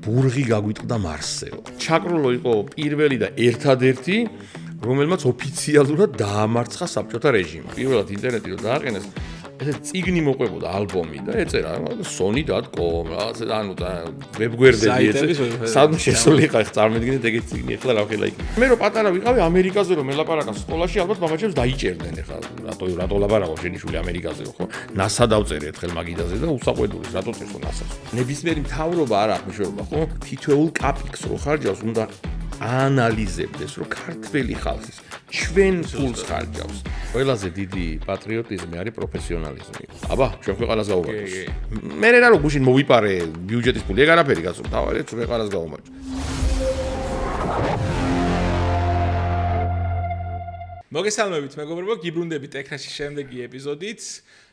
ბურღი გაგვიტყდა მარსეო. ჩაკრულო იყო პირველი და ერთადერთი, რომელმაც ოფიციალურად დაამარცხა საბჭოთა რეჟიმი. პირველად ინტერნეტი რო დააყენეს, ესე წიგნი მოყვებოდა ალბომი და ეწერა sony.com რაღაცა ანუ ვებგვერდები ეწერა. სად შესულიყო ხა წარმოიდგინეთ ეგეთი წიგნი ახლა რა ხელა იქ. მე რო პატარა ვიყავი ამერიკაზე რომ ელაპარაკა სკოლაში ალბათ მამაჩემს დაიჭერდნენ ახლა რატო ლაპარაკო შენი შვილი ამერიკაზე ხო? NASA დავწერე ერთხელ მაგიდაზე და უსაყვედურის რატო წერო NASA-ს. ნებისმიერი მთავრობა არ აქვს მეშვეობა ხო? თითოეულ კაპიკს რო ხარჯავს უნდა ანალიზებდეს რომ ქართველი ხალხის ჩვენ ფულს ხარჯავს. ყველაზე დიდი პატრიოტიზმი არის პროფესიონალიზმი. აბა, ჩვენ ქვეყანას გაუმარჯოს. მე რა რო გუშინ მოვიპარე ბიუჯეტის ფული, ეგ არაფერი გასულ. თავარია ჩვენ ქვეყანას გაუმარჯოს. მოგესალმებით, მეგობრებო, გიბრუნდებით ეკრანში შემდეგი ეპიზოდით.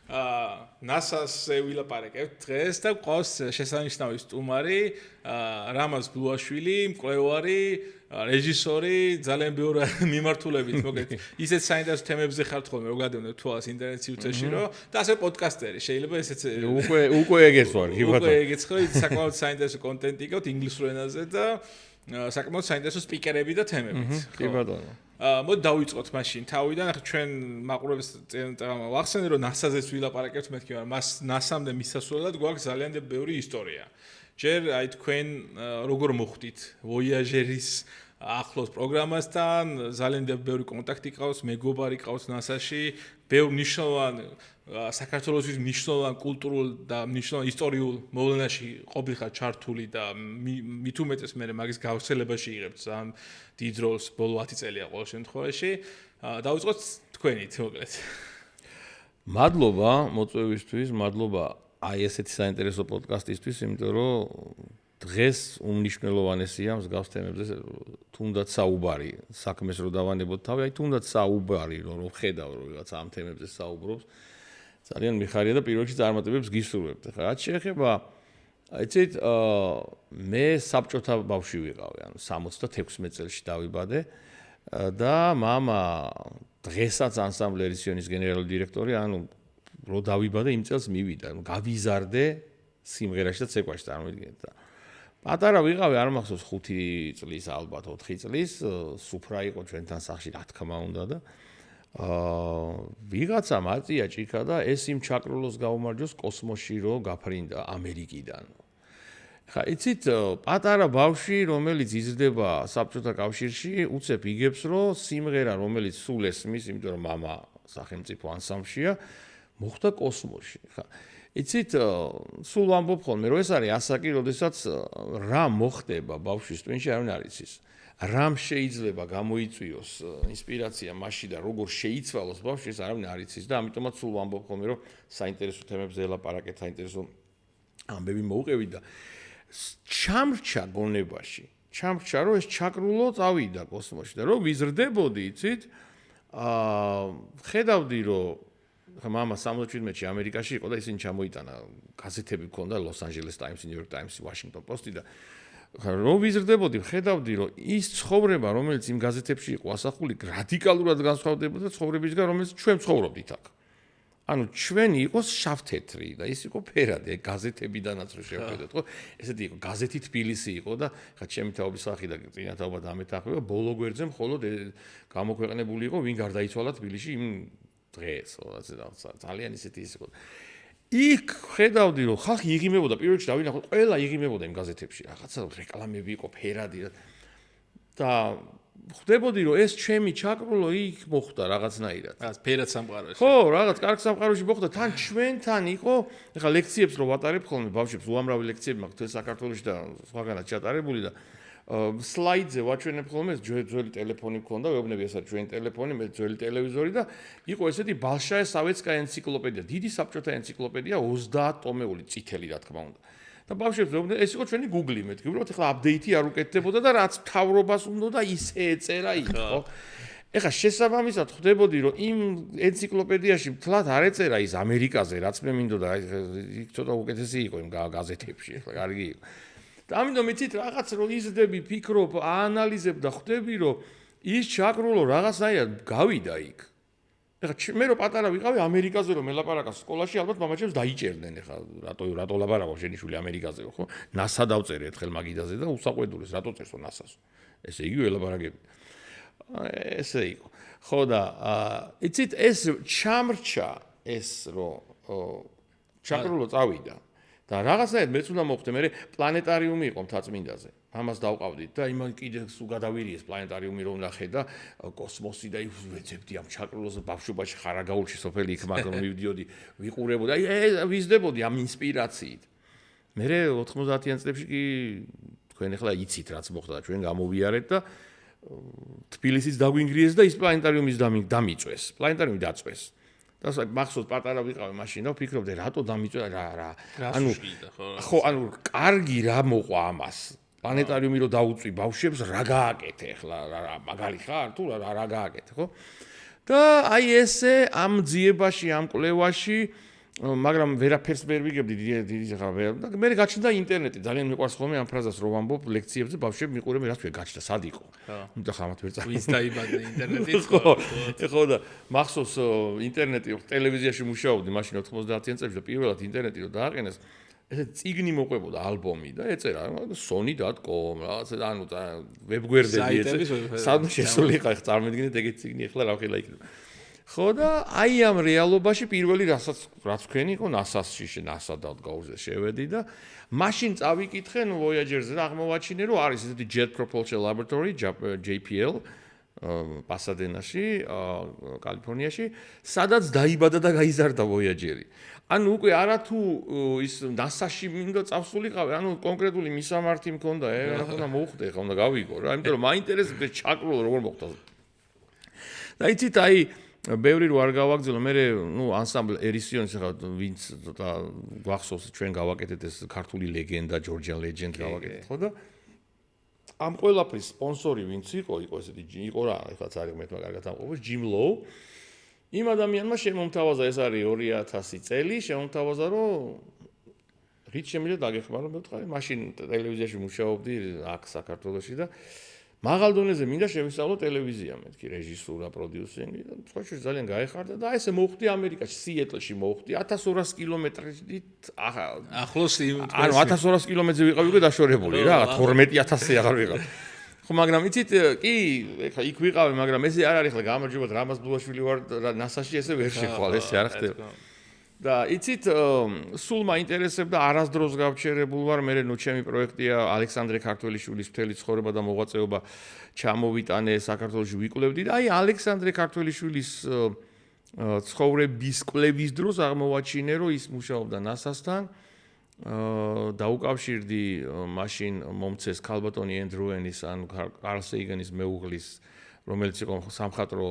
NASA-ს ვილაპარაკებთ დღეს და ყავს შესანიშნავი სტუმარი, რამაზ ბლუაშვილი, მკვლევარი, რეჟისორი, ძალიან ბევრი მიმართულებით, მოგეთ. ისეთ საინტერესო თემებზე ხართ ხოლმე, რო გადავდეთ თვალს ინტერნეტ სივრცეში, რომ და ასე პოდკასტერი, შეიძლება ესეც უკვე ეგეც ვარ, კი ბატონო. უკვე ეგეც ხო, საკმაოდ საინტერესო კონტენტი გაქვთ ინგლისურ ენაზე და საკმაოდ საინტერესო სპიკერები და თემებით. კი ბატონო. მოდი დავიწყოთ მაშინ თავიდან, ახლა ჩვენ მაყურებს ვახსენე რომ NASA-ზეც ვილაპარაკებთ მეთქი, მაგრამ NASA-მდე მისასვლელად გვაქვს ძალიან ბევრი ისტორია. ჯერ აი თქვენ როგორ მოხვდით Voyager-ის ახლოს პროგრამასთან, ძალიან ბევრი კონტაქტი ყავს, მეგობარი ყავს NASA-ში, ბევრი მნიშვნელოვანი საქართველოსთვის მნიშვნელოვან კულტურულ და მნიშვნელოვან ისტორიულ მოვლენაში ყოფილიყარ ჩართული და მით უმეტეს მე მაგის გავრცელებაში იღებთ ძალიან დიდ როლს ბოლო 10 წელია ყოველ შემთხვევაში. დავიწყოთ თქვენით მოკლედ. მადლობა მოწვევისთვის, მადლობა აი ესეთი საინტერესო პოდკასტისთვის, იმიტომ რომ დღეს უმნიშვნელოვანესია მსგავს თემებზე თუნდაც საუბარი, საქმეს რო დავანებოთ თავი, აი თუნდაც საუბარი რო ხედავ რომ რაღაც ამ თემებზე საუბრობს. ძალიან მიხარია და პირველ რიგში წარმატებებს გისურვებთ. ხა რაც შეეხება იცით მე საბჭოთა ბავშვი ვიყავი, ანუ 76 წელში დავიბადე და მამა დღესაც ანსამბლერის სიონის გენერალური დირექტორი, ანუ რო დავიბადე იმ წელს მივიდა, ანუ გავიზარდე სიმღერაში და ცეკვაში წარმოიდგინეთ და პატარა ვიყავი, არ მახსოვს 5 წლის ალბათ 4 წლის, სუფრა იყო ჩვენთან სახლში, რა თქმა უნდა და ვიღაცა მაწია ჭიქა და ეს იმ ჩაკრულოს გაუმარჯოს კოსმოსში რო გაფრინდა ამერიკიდან. ხა იცით პატარა ბავშვი რომელიც იზრდება საბჭოთა კავშირში უცებ იგებს რომ სიმღერა რომელიც სულ ესმის, იმიტომ რომ მამა სახელმწიფო ანსამბლშია, მოხდა კოსმოსში. ხა იცით სულ ვამბობ ხოლმე რომ ეს არის ასაკი, როდესაც რა მოხდება ბავშვის ტვინში არ არის ის. რამ შეიძლება გამოიწვიოს ინსპირაცია მასში და როგორ შეიცვალოს ბავშვი ეს არავინ არ იცის და ამიტომაც სულ ვამბობ ხოლმე რომ საინტერესო თემებზე ელაპარაკეთ, საინტერესო ამბები მოვუყევით და ჩამრჩა გონებაში, ჩამრჩა რომ ეს ჩაკრულო წავიდა კოსმოსში და რომ ვიზრდებოდი, იცით? ხედავდი რომ მამა 77-ში ამერიკაში იყო და ისინი ჩამოიტანა გაზეთები ქონდა Los Angeles Times, New York Times, Washington Post და რო ვიზრდებოდი, ხედავდი რომ ის ცხოვრება, რომელიც იმ გაზეთებში იყო ასახული, რადიკალურად განსხვავდებოდა ცხოვრებისგან, რომელიც ჩვენ ცხოვრობდით აქ. ანუ ჩვენი იყო შავთეთრი და ის იყო ფერადი, გაზეთებიდანაც რო შევხედოთ, ხო? ესეთი იყო გაზეთი თბილისი იყო და ხა ჩემი თაობის სახი და წინათაობა დამეთახმება, ბოლო გვერდზე მხოლოდ გამოქვეყნებული იყო ვინ გარდაიცვალა თბილისში იმ დღეს, ხო, ძალიან ისეთი ის იყო. იქ ხედავდი რომ ხალხი იღიმებოდა, პირველ რიგში დავინახოთ, ყველა იღიმებოდა იმ გაზეთებში, რაღაცა რეკლამები იყო ფერადი და ხვდებოდი რომ ეს ჩემი ჩაკრულო იქ მოხდა რაღაცნაირად. რაღაც ფერად სამყაროში. ხო, რაღაც კარგ სამყაროში მოხდა, თან ჩვენთან იყო, ეხლა ლექციებს რო ვატარებ ხოლმე ბავშვებს, უამრავი ლექციები მაქვს თელ საქართველოში და სხვაგანაც ჩატარებული და სლაიდზე ვაჩვენებ ხოლმე ძველი ტელეფონი მქონდა, ვეუბნები ეს არის ჩვენი ტელეფონი, მე ძველი ტელევიზორი და იყო ესეთი ბალშაე სავეტსკაია ენციკლოპედია, დიდი საბჭოთა ენციკლოპედია 30 ტომეული წითელი რა თქმა უნდა. და ბავშვებს ვეუბნები, ეს იყო ჩვენი Google-ი მეთქი, უბრალოდ ეხლა აპდეიტი არ უკეთდებოდა და რაც მთავრობას უნდა და ისე ეწერა იქ, ხო? ეხლა შესაბამისად ხვდებოდი რომ იმ ენციკლოპედიაში მთლად არ ეწერა ის ამერიკაზე, რაც მე მინდოდა, იქ ცოტა უკეთესი იყო იმ გაზეთებში, ეხლა კარგი იყო. და ამიტომ იცით რაღაც რომ იზრდები, ფიქრობ, აანალიზებ და ხვდები რომ ის ჩაკრულო რაღაცნაირად გავიდა იქ. ეხლა მე რო პატარა ვიყავი ამერიკაზე რომ ელაპარაკა სკოლაში ალბათ მამაჩემს დაიჭერდნენ ეხლა რატო ლაპარაკო შენი შვილი ამერიკაზე ხო NASA დავწერე ერთხელ მაგიდაზე და უსაყვედურეს რატო წერსო NASA-ს ესე იგი ველაპარაკები ესე იყო ხო და იცით ეს ჩამრჩა ეს რომ ჩაკრულო წავიდა და რაღაცნაირად მეც უნდა მოხდე მე პლანეტარიუმი იყო მთაწმინდაზე ამას დავყავდით და იმან კიდე სულ გადავირიეს პლანეტარიუმი რომ ნახე და კოსმოსი და ვეცებდი ამ ჩაკრულოს ბავშვობაში ხარაგაულში სოფელი იქ მაგრამ მივდიოდი ვიყურებოდი აი ვიზდებოდი ამ ინსპირაციით მე 90-იან წლებში კი თქვენ ახლა იცით რაც მოხდა ჩვენ გამოვიარეთ და თბილისიც დაგვინგრიეს და ის პლანეტარიუმის დამიწვეს პლანეტარიუმი დაწვეს და მახსოვს პატარა ვიყავი მაშინ და ვფიქრობდი რატო დამიწვა რა ანუ ხო ანუ კარგი რა მოყვა ამას პლანეტარიუმი რო დაუწვი ბავშვებს რა გააკეთე ახლა რა მაგალი ხარ თუ რა გააკეთე ხო და აი ესე ამ ძიებაში ამ კვლევაში მაგრამ ვერაფერს ვერ ვიგებდი დიდი ხარ და მე გაჩნდა ინტერნეტი ძალიან მიყვარს ხოლმე ამ ფრაზას რომ ვამბობ ლექციებზე ბავშვები მიყურებენ რაც ვერ გაჩნდა სად იყო და ხამათ ვერ წავიდა ვინც დაიბადა ინტერნეტით ხო და მახსოვს ინტერნეტი ტელევიზიაში მუშაობდი მაშინ 90-იან წლებში და პირველად ინტერნეტი რო დააყენეს ესე წიგნი მოყვებოდა ალბომი და ეწერა sony.com რაღაცა ანუ ვებგვერდები ეწერა სად შესულიყო ხა წარმოიდგინეთ ეგეთი წიგნი ახლა რა ხელა იქნება ხო და აი ამ რეალობაში პირველი რაც თქვენი იყო NASA-ში NASA დადგაურზე შევედი და მაშინ წავიკითხე ნუ Voyager-ზე და აღმოვაჩინე რომ არის ესეთი Jet Propulsion Laboratory JPL პასადენაში კალიფორნიაში სადაც დაიბადა და გაიზარდა Voyager-ი ანუ უკვე არათუ ის NASA-ში მინდა წავსულიყავი ანუ კონკრეტული მისამართი მქონდა რა უნდა მოუხდე ხა უნდა გავიგო რა იმიტომ რომ მაინტერესებს ჩაკრულო როგორ მოხდა და იცით აი ბევრი რო არ გავაგზავნო მე ნუ ანსამბლ ერისიონის ხა ვინც და გვახსოვს ჩვენ გავაკეთეთ ეს ქართული ლეგენდა ჯორჯიან ლეგენდ გავაკეთეთ ხო და ამ ყველაფრის სპონსორი ვინც იყო ესეთი იყო რა ეხლა არის მე მაგარად ამყოფოს ჯიმ ლოუ იმ ადამიანმა შემომთავაზა ეს არის 2000 წელი შემომთავაზა რომ რით შემიძლია დაგეხმარო მე ვთქვი მაშინ ტელევიზიაში მუშაობდი აქ საქართველოში და მაღალ დონეზე მინდა შევისწავლო ტელევიზია მეთქი რეჟისურა პროდიუსინგი და სხვა შორის ძალიან გაეხარდა და ეს მოხდი ამერიკაში სიეტლში მოხდი 1200 კილომეტრით ახლოს ანუ 1200 კილომეტრზე ვიყავი უკვე დაშორებული რა 12000 აღარ ვიყავ ხო მაგრამ იცით კი ეხა იქ ვიყავი მაგრამ ესე არ არის ხლა გამარჯობა რამაზ ბლუაშვილი ვარ NASA-ში ესე ვერ შეხვალ ესე არ ხდება და იცით სულ მაინტერესებდა არასდროს გავჩერებულ ვარ მე ნუ ჩემი პროექტია ალექსანდრე ქართველიშვილის მთელი ცხოვრება და მოღვაწეობა ჩამოვიტანე საქართველოში ვიკვლევდი და აი ალექსანდრე ქართველიშვილის ცხოვრების კვლევის დროს აღმოვაჩინე რომ ის მუშაობდა NASA-სთან დაუკავშირდი მაშინ მომცეს ქალბატონი ენდრუენის ან კარლ სეიგანის მეუღლის რომელიც იყო სამხატვრო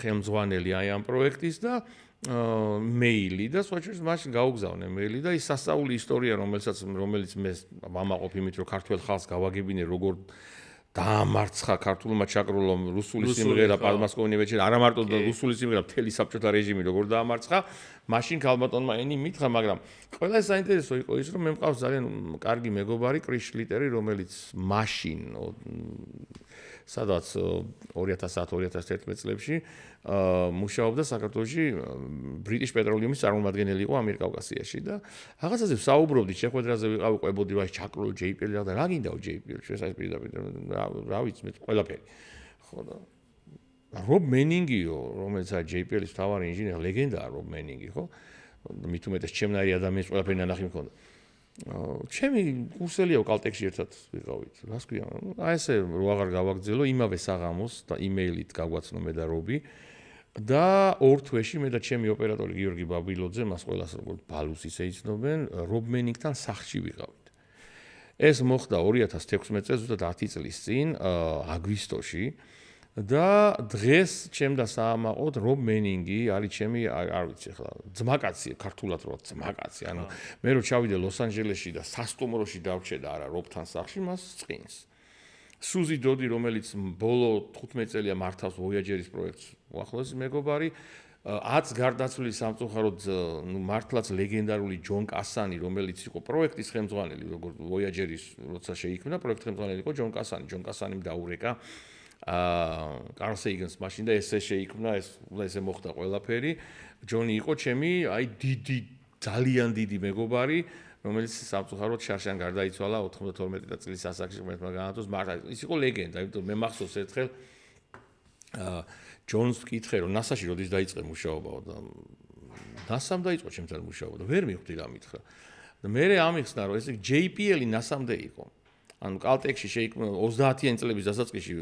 ხელმძღვანელი აი ამ პროექტის და მეილი და სხვა შორის მაშინ გაუგზავნე მეილი და ის სასწაული ისტორია რომელიც მე ვამაყობ იმით რომ ქართველ ხალხს გავაგებინე როგორ დაამარცხა ქართულმა ჩაკრულომ რუსული სიმღერა პადმასკოვი ვეჭერი არა მარტო რუსული სიმღერა მთელი საბჭოთა რეჟიმი როგორ დაამარცხა მაშინ ქალბატონმა ენი მითხრა მაგრამ ყველა საინტერესო იყო ის რომ მე მყავს ძალიან კარგი მეგობარი კრის შლიტერი რომელიც მაშინ სადაც 2010-2011 წლებში მუშაობდა საქართველოში ბრიტიშ პეტროლიუმის წარმომადგენელი იყო ამიერკავკასიაში და რაღაცაზე საუბრობდი შეხვედრაზე ვიყავი ყვებოდი რა ჩაკრულო JPL და რა გინდაო JPL ჩვენ საერთოდ პირდაპირ რა ვიცი მე ყველაფერი ხო და რობ მენინგიო რომელიც არის JPL-ის მთავარი ინჟინერი ლეგენდაა რობ მენინგი ხო მით უმეტეს ჩემნაირი ადამიანის ყველაფერი ნანახი მქონდა ჩემი კურსელიაო კალტექში ერთად ვიყავით რას ქვია აი ესე რო აღარ გავაგრძელო იმავე საღამოს და იმეილით გავგვაცნო მე და რობი და ორ თვეში მე და ჩემი ოპერატორი გიორგი ბაბილოძე მას ყველას როგორც ბალუს ისე იცნობენ რობ მენინგთან სახლში ვიყავით ეს მოხდა 2016 წელს ზუსტად 10 წლის წინ აგვისტოში და დღეს ჩემ და საამაყოდ რობ მენინგი არის ჩემი არ ვიცი ახლა ძმაკაცი ქართულად რო ძმაკაცი ანუ მე რო ჩავიდე ლოს-ანჯელესში და სასტუმროში დავრჩე და არა რობთან სახლში მას წინს სუზი დოდი რომელიც ბოლო 15 წელია მართავს Voyager-ის პროექტს უახლოესი მეგობარი 10 გარდაცვლილი სამწუხაროდ ნუ მართლაც ლეგენდარული ჯონ კასანი რომელიც იყო პროექტის ხელმძღვანელი როგორც Voyager-ის როცა შეიქმნა პროექტის ხელმძღვანელი იყო ჯონ კასანი დაურეკა კარლ სეიგენს მაშინ და ესე შეიქმნა ესე მოხდა ყველაფერი. ჯონი იყო ჩემი ძალიან დიდი მეგობარი, რომელიც სამწუხაროდ შარშან გარდაიცვალა 92 წლის ასაკში, რომელმა განათოს, მაგრამ ის იყო ლეგენდა, იმიტომ მე მახსოვს ერთხელ ჯონს ვკითხე, რომ NASA-ში როდის დაიწყე მუშაობა და NASA-მ დაიწყო ჩემთან მუშაობა და ვერ მივხვდი რა მითხრა. და მე ამიხსნა, რომ ესე JPL-ი NASA-მდე იყო. ანუ კალტექში შეიქმნა 30-იანი წლების დასაწყისში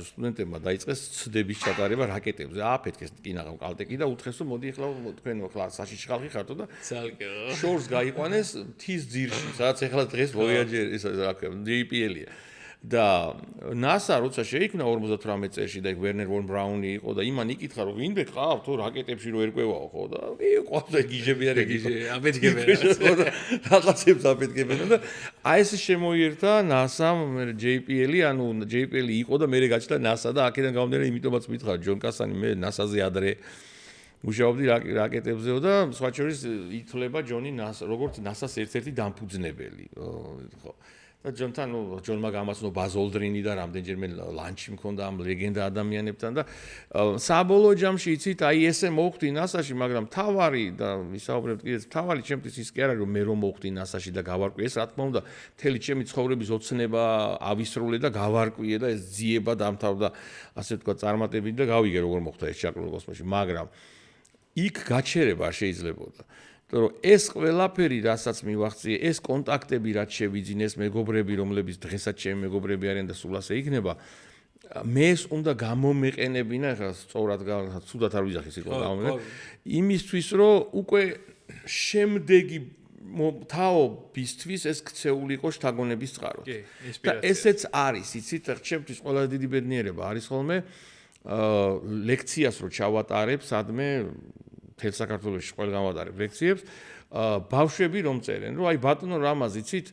სტუდენტებმა დაიწყეს ცდების ჩატარება რაკეტებზე. ააფეთქეს კინაღამ კალტეკი და უთხრეს, რომ მოდი ახლა თქვენ ახლა საშიში ხალხი ხართო და შორს გაიყვანეს მთის ძირში, სადაც ახლა დღეს Voyager ის JPL-ია. და NASA როცა შეიქმნა 58 წელს და ვერნერ ვონ ბრაუნი იყო და იმან იკითხა, რომ ვინმე ყავ თუ რაკეტებში რო ერკვევაო ხო და ყავს და გიჟები არ ეკითხა. აფეთქებენ რაღაცებს აფეთქებენ და აი ეს შემოიერთა NASA-მ JPL-ი, ანუ JPL-ი იყო და მე გაჩნდა NASA და აქედან გამომდინარე იმიტომაც მითხარ ჯონ კასანი მე NASA-ზე ადრე მუშაობდი რაკეტებზეო და სხვა შორის ითვლება ჯონი NASA როგორც NASA-ს ერთ-ერთი დამფუძნებელი ხო და ჯონმა გამაცნო ბაზ ოლდრინი და რამდენჯერმე ლანჩი მქონდა ამ ლეგენდა ადამიანებთან და საბოლოო ჯამში იცით აი ესე მოვხვდი NASA-ში, მაგრამ თავარი და ვისაუბრებთ კიდეც თავარი ჩემთვის ის კი არა რომ მე რომ მოვხვდი NASA-ში და გავარკვიე ეს რა თქმა უნდა მთელი ჩემი ცხოვრების ოცნება ავისრულე და გავარკვიე და ეს ძიება დამთავრდა ასე ვთქვათ წარმატებით და გავიგე როგორ მოხდა ეს ჩაკრული კოსმოსში, მაგრამ იქ გაჩერება არ შეიძლებოდა. რომ ეს ყველაფერი, რასაც მივახციე, ეს კონტაქტები, რაც შევიძინეს, მეგობრები, რომლებიც დღესაც ჩემი მეგობრები არიან და სულ ასე იქნება, მე ეს უნდა გამომეყენებინა, ახლა სწორად ცუდად არ ვიძახი სიტყვა გამომეყენე, იმისთვის, რომ უკვე შემდეგი თაობისთვის ეს ქცეული იყო შთაგონების წყაროდ. და ესეც არის, იცით, ჩემთვის ყველა დიდი ბედნიერება არის ხოლმე ლექციას რო ჩავატარებ, სადმე თელ საქართველოში ყველგან ვატარებ ლექციებს, ბავშვები რომ წერენ, რომ აი ბატონო რამაზ იცით,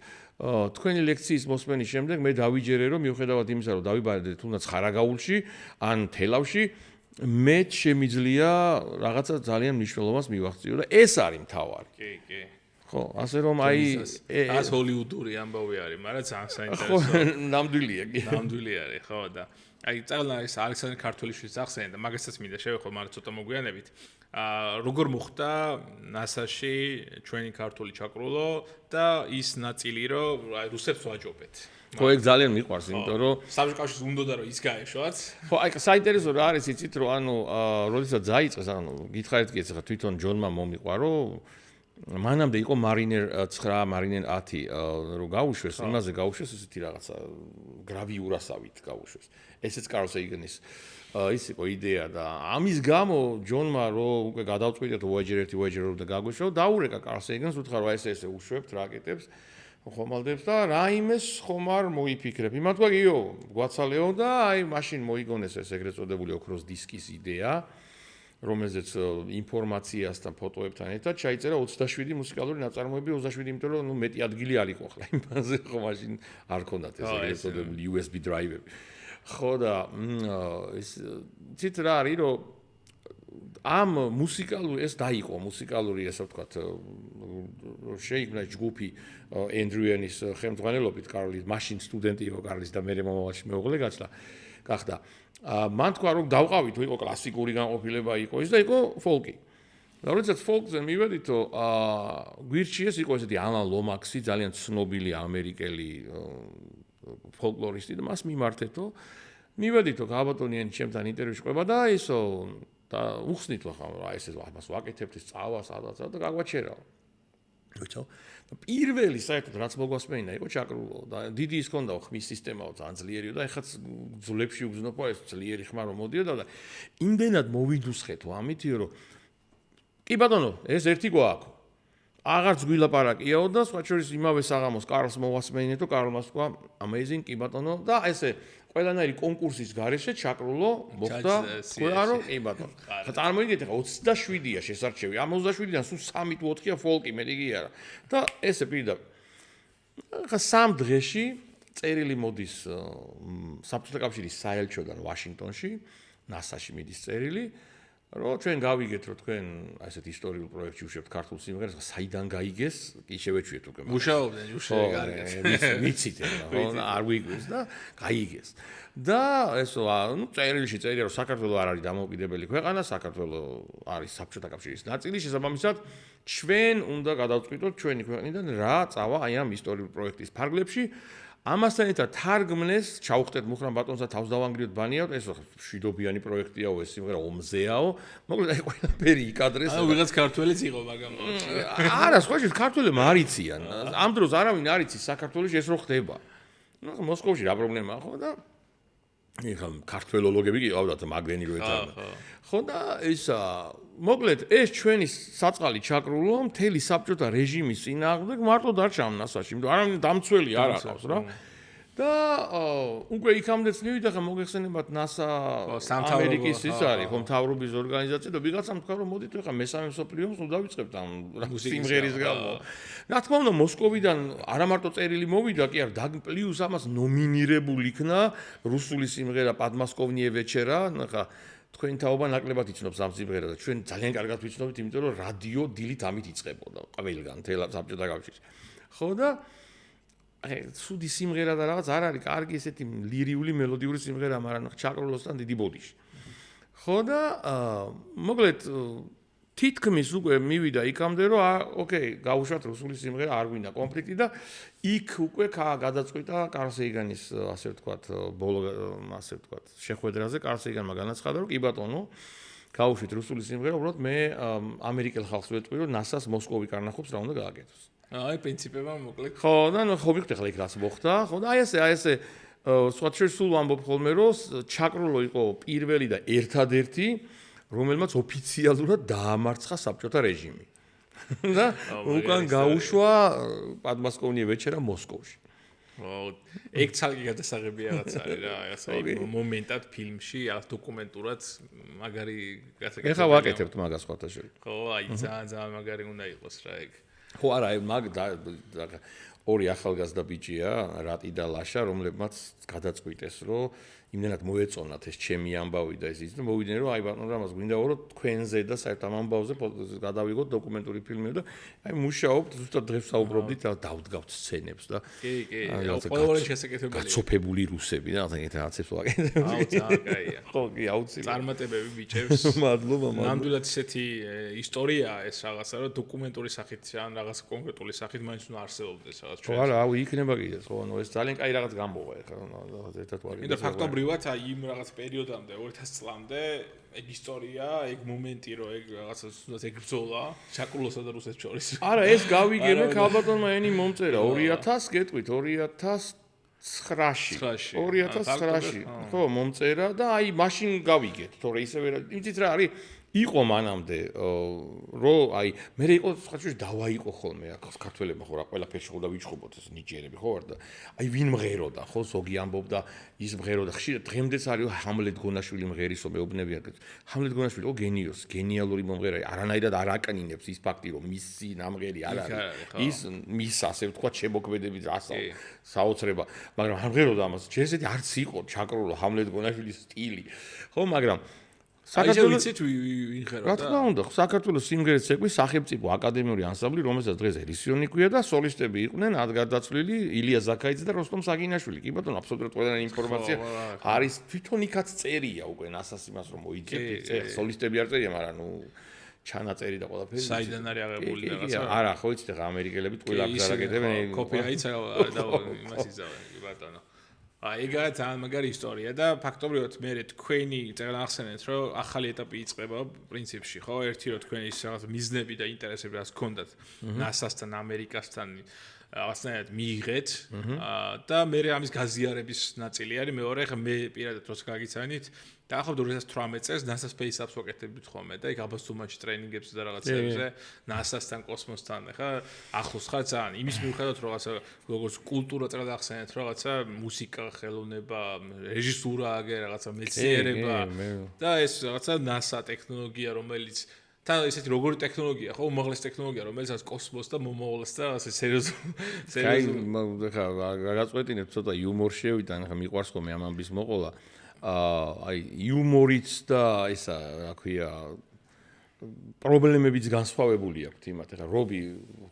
თქვენი ლექციის მოსმენის შემდეგ მე დავიჯერე, რომ მიუხედავად იმისა, რომ დავიბადე თუნდაც ხარაგაულში ან თელავში, მე შემიძლია რაღაცა ძალიან მნიშვნელოვანს მივახციო და ეს არის მთავარი. კი. ხო, ასე რომ აი ეს ჰოლივუდური ამბავი არის, მაგრამ ძალიან საინტერესო. ხო, ნამდვილია კი. ნამდვილი არის, ხო და აი წავალ ის ალექსანდრე ქართველიშვილის ახსენე და მაგასაც მინდა შევეხო, მაგრამ ცოტა მოგვიანებით. როგორ მოხდა NASA-ში ჩვენი ქართული ჩაკრულო და ის ნაწილი რომ აი რუსებს ვაჯობეთ. ხო, ეგ ძალიან მიყვარს, იმიტომ რომ საბჭოშიც უნდა რომ ის გაეშვათ. ხო, აი საინტერესო რა არის იცით, რომ ანუ როდესაც დაიწყეს, ანუ გითხარით კი ახლა თვითონ ჯონმა მომიყვარო მანამდე იყო მარინერ 9, მარინერ 10 რომ გაუშვეს, იმაზე გაუშვეს ესეთი რაღაცა გრავიურასავით გაუშვეს. ესეც კარლ სეიგენის ის იყო იდეა და ამის გამო ჯონმა რომ უკვე გადავწყვიტეთ Voyager 1, Voyager 2 და გაგვეშვა, დაურეკა კარლ სეიგენს, უთხრა რომ ესე უშვებთ რაკეტებს, ხომალდებს და რაიმეს ხომ არ მოიფიქრებ. იმათ თქვა გიო, გვაცალეო და აი მაშინ მოიგონეს ეს ეგრეთ წოდებული ოქროს დისკის იდეა. რომელზეც ინფორმაციასთან, ფოტოებთან ერთად ჩაიწერა 27 მუსიკალური ნაწარმოები, 27, იმიტომ რომ მეტი ადგილი არ იყო ახლა იმაზე, ხო მაშინ არ ქონდათ ეს ეგრეთ წოდებული USB დრაივები. ხო და ეს ცით რა არის, რომ ამ მუსიკალური ეს დაიყო, მუსიკალური ესე ვთქვათ, შეიქმნა ჯგუფი ენდრიუენის ხელმძღვანელობით, კარლის მაშინ სტუდენტი იყო კარლის და მე მომავალში მეუღლე გახდა. მან თქვა რომ დავყავით, იყო კლასიკური განყოფილება იყო ის და იყო ფოლკი. და როდესაც ფოლკზე მივედითო, გვირჩიეს იყო ესეთი ალან ლომაქსი, ძალიან ცნობილი ამერიკელი ფოლკლორისტი და მას მიმართეთო, მივედითო გაბატონიანი ჩემთან ინტერვიუში ყვება და ისო და უხსნითო ხა რა ესე მას ვაკეთებთ ის წავა სადაც და გაგვაჩერაო. ვიცო? და პირველი საერთოდ რაც მოგვასმენა იყო ჩაკრულო და დიდი ის ქონდაო ხმის სისტემაო ძალიან ძლიერიო და ეხაც ძვლებში უგზნობო ეს ძლიერი ხმა რომ მოდიოდა და იმდენად მოვიდუსხეთო ამითიო რომ კი ბატონო ეს ერთი გვაქვს აღარც გვილაპარაკიაო და სხვა შორის იმავე საღამოს კარლს მოვასმენეთო კარლმა თქვა amazing კი ბატონო და ესე ყველანაირი კონკურსის გარეშე ჩაკრულო მოხდა თქვა რომ კი ბატონო ხა წარმოიდგინეთ ხა 27-ია შესარჩევი ამ 27-დან სულ 3 თუ 4-ია ფოლკი მეტი კი არა და ესე პირდაპირ ხა 3 დღეში წერილი მოდის საბჭოთა კავშირის საელჩოდან ვაშინგტონში NASA-ში მიდის წერილი რომ ჩვენ გავიგეთ რომ თქვენ ასეთ ისტორიულ პროექტში უშვებთ ქართულ სიმღერას, საიდან გაიგეს, კი შევეჩვიეთ უკვე. მუშაობდნენ უშევი კარგად. ვიცით ხო, არ ვიგვეს და გაიგეს. და ესო, ნუ წერილში წერია რომ საქართველო არ არის დამოუკიდებელი ქვეყანა, საქართველო არის საბჭოთა კავშირის ნაწილი, შესაბამისად ჩვენ უნდა გადავწყვიტოთ ჩვენი ქვეყნიდან რა წავა აი ამ ისტორიულ პროექტის ფარგლებში. ამასთან ერთად თარგმნეს, ჩავხტეთ მუხრან ბატონს და თავს დავანგრიოთ ბანიავთ, ეს მშვიდობიანი პროექტიაო, ეს სიმღერა ომზეაო. მოკლედ აი ყველაფერი იკადრეს. ანუ ვიღაც ქართველიც იყო მაგამ. არა, სხვა შეიძლება ქართველებმა არ იციან. ამ დროს არავინ არ იცის საქართველოში ეს რო ხდება. ნუ მოსკოვში რა პრობლემაა ხო და ეხლა ქართველოლოგები ყავდათ მაგდენი რო ეთანხმება. ხო და ისა მოკლედ ეს ჩვენი საწყალი ჩაკრულო მთელი საბჭოთა რეჟიმის წინააღმდეგ მარტო დარჩა ამ ნასაში, იმიტომ არავინ დამცველი არ აყავს რა. და უკვე იქამდეც მივიდა ხა მოგეხსენებათ NASA ამერიკის ის არის ხო მთავრობის ორგანიზაცია და ვიღაცამ თქვა რომ მოდით ხა მესამე მსოფლიო ომს დავიწყებთ ამ სიმღერის გამო. რა თქმა უნდა მოსკოვიდან არა მარტო წერილი მოვიდა, კი არა, პლუს ამას ნომინირებული იქნა რუსული სიმღერა პადმასკოვნიე ვეჩერა, ხა თქვენი თაობა ნაკლებად იცნობს ამ სიმღერას და ჩვენ ძალიან კარგად ვიცნობთ, იმიტომ რომ რადიო დილით ამით იწყებოდა ყველგან თელა საბჭოთა კავშირში. ხო და სუდი სიმღერა და რაღაც არ არის კარგი ესეთი ლირიული მელოდიური სიმღერა, მაგრამ ჩაკრულოსთან დიდი ბოდიში. ხო და მოკლედ თითქმის უკვე მივიდა იქამდე რომ ოკეი, გავუშვათ რუსული სიმღერა, არ გვინდა კონფლიქტი და იქ უკვე გადაწყვიტა კარლ სეიგანის ასე ვთქვათ ბოლო ასე ვთქვათ შეხვედრაზე კარლ სეიგანმა განაცხადა რომ კი ბატონო გავუშვით რუსული სიმღერა, უბრალოდ მე ამერიკელ ხალხს ვეტყვი რომ NASA-ს მოსკოვი კარნახობს რა უნდა გააკეთოს. აი პრინციპება მოკლედ. ხო და ნუ ხო ვიხდი ახლა იქ რას მოხდა. ხო და აი ესე სხვა სულ ვამბობ ხოლმე რომ ჩაკრულო იყო პირველი და ერთადერთი რომელმაც ოფიციალურად დაამარცხა საბჭოთა რეჟიმი. და უკან გაუშვა პადმასკოვნიე ვეჩერა მოსკოვში. ეგ ცალკე გადასაღები რაღაც არის რა, აი მომენტად ფილმში, აი დოკუმენტურად მაგარი გასაკეთებელი. ეხლა ვაკეთებთ მაგას სხვათა შორის. ხო, აი ძალიან მაგარი უნდა იყოს რა ეგ. ხო არა, მაგ ორი ახალგაზრდა ბიჭია, რატი და ლაშა, რომლებმაც გადაწყვიტეს, რომ იმდენად მოეწონათ ეს ჩემი ამბავი და ეს და მოვიდნენ რომ აი ბატონო რამას გვინდა რომ თქვენზე და საერთოდ ამ ამბავზე გადავიღოთ დოკუმენტური ფილმები და აი მუშაობთ ზუსტად დღეს საუბრობდით და დავდგავთ სცენებს და კი ყოველგვარი შესაძლებელია გაცოფებული რუსები და რაღაცებს ვაკეთებ. აუ ძალიან კაია. ხო კი აუცილებლად. წარმატებები ბიჭებს. მადლობა. ნამდვილად ისეთი ისტორიაა ეს რაღაცა რომ დოკუმენტური სახით ან რაღაც კონკრეტული სახით მაინც უნდა არსებობდეს რაღაც ჩვენ. ხო არა, აუ იქნება კიდეც ხო ანუ ეს ძალიან კაი რაღაც გამბოვა ეხლა რაღაც ერთად ვაკეთებ. და ფაქტობრივად აი იმ რაღაც პერიოდამდე 2000 წლამდე ეგ ისტორია, ეგ მომენტი რომ ეგ რაღაცა თუნდაც ეგ ბრძოლა ჩაკრულოსა და რუსეთს შორის. არა, ეს გავიგე მე ქალბატონმა ენი მომწერა 2000 გეტყვით 2009-ში. 2009-ში. ხო, მომწერა და აი მაშინ გავიგეთ, თორე ისევ იცით რა არის იყო მანამდე რომ აი მე იყო სხვაჩვენში დავა იყო ხოლმე აქ ქართველებმა ხო რა ყველაფერი შეღოდა ვიჩხუბოთ ეს ნიჭიერები ხო ვარ და აი ვინ მღეროდა ხო ზოგი ამბობდა ის მღეროდა ხშირად დღემდეც არის ჰამლეტ გონაშვილი მღერისო მეუბნებიან ჰამლეტ გონაშვილი ო გენიალური მომღერალი არანაირად არ აკნინებს ის ფაქტი რომ მისი ნამღერი არ არის ის მის ასე ვთქვა შემოქმედებით საოცრება მაგრამ არ მღეროდა ამას ჯერ ესეთი არც იყო ჩაკრულო ჰამლეტ გონაშვილის სტილი ხო მაგრამ საქართველოს ვინღეროდა? რა თქმა უნდა, საქართველოს სიმღერის ცეკვის სახელმწიფო აკადემიური ანსამბლი, რომელსაც დღეს ელისიონი ქვია და სოლისტები იყვნენ ადგარდაცვლილი ილია ზაქაიძე და როსტომ საგინაშვილი. კი ბატონო, აბსოლუტურად ყველანი ინფორმაცია არის თვითონ იქაც წერია უკვე NASA-ს იმას რომ მოიძებთ, სოლისტები არ წერია, მაგრამ ნუ ჩანაწერი და ყველაფერი. საიდან არის აღებული რაღაცა? არა, ხო იცით ახლა ამერიკელები ყველა გზარაკეთებენ. კოპირაიტს და იმას იზავენ, კი ბატონო. ეგაა ძალიან მაგარი ისტორია და ფაქტობრივად მე თქვენი წერა ახსენეთ რომ ახალი ეტაპი იწყება პრინციპში ხო ერთი რომ თქვენი ის რაღაც მიზნები და ინტერესები რაც გქონდათ NASA-სთან ამერიკასთან რაღაცნაირად მიიღეთ და მე ამის გაზიარების ნაწილი არის მეორე ხა მე პირადად როცა გაგიცანით დაახლოებით 2018 წელს NASA Space Apps ვაკეთებდით ხოლმე და იქ აბასთუმანში ტრეინინგებზე და რაღაცებზე NASA-სთან კოსმოსთან ხა ახლოს ხარ ძალიან იმის მიუხედავად რაღაცა როგორც კულტურა წერა ახსენეთ რაღაცა მუსიკა ხელოვნება რეჟისურა აგე რაღაცა მეცნიერება და ეს რაღაცა NASA ტექნოლოგია რომელიც და ესეთი როგორი ტექნოლოგია ხო უმაღლესი ტექნოლოგია რომელიც არის კოსმოსს და მომავალს და ასე სერიოზული ხა გაგაწყვეტინებ ცოტა იუმორ შევიდან ხა მიყვარს ხოლმე ამ ამბის მოყოლა აი იუმორიც და ესა რა ქვია პრობლემებიც განსხვავებული აქვს იმათ. ეხლა რობი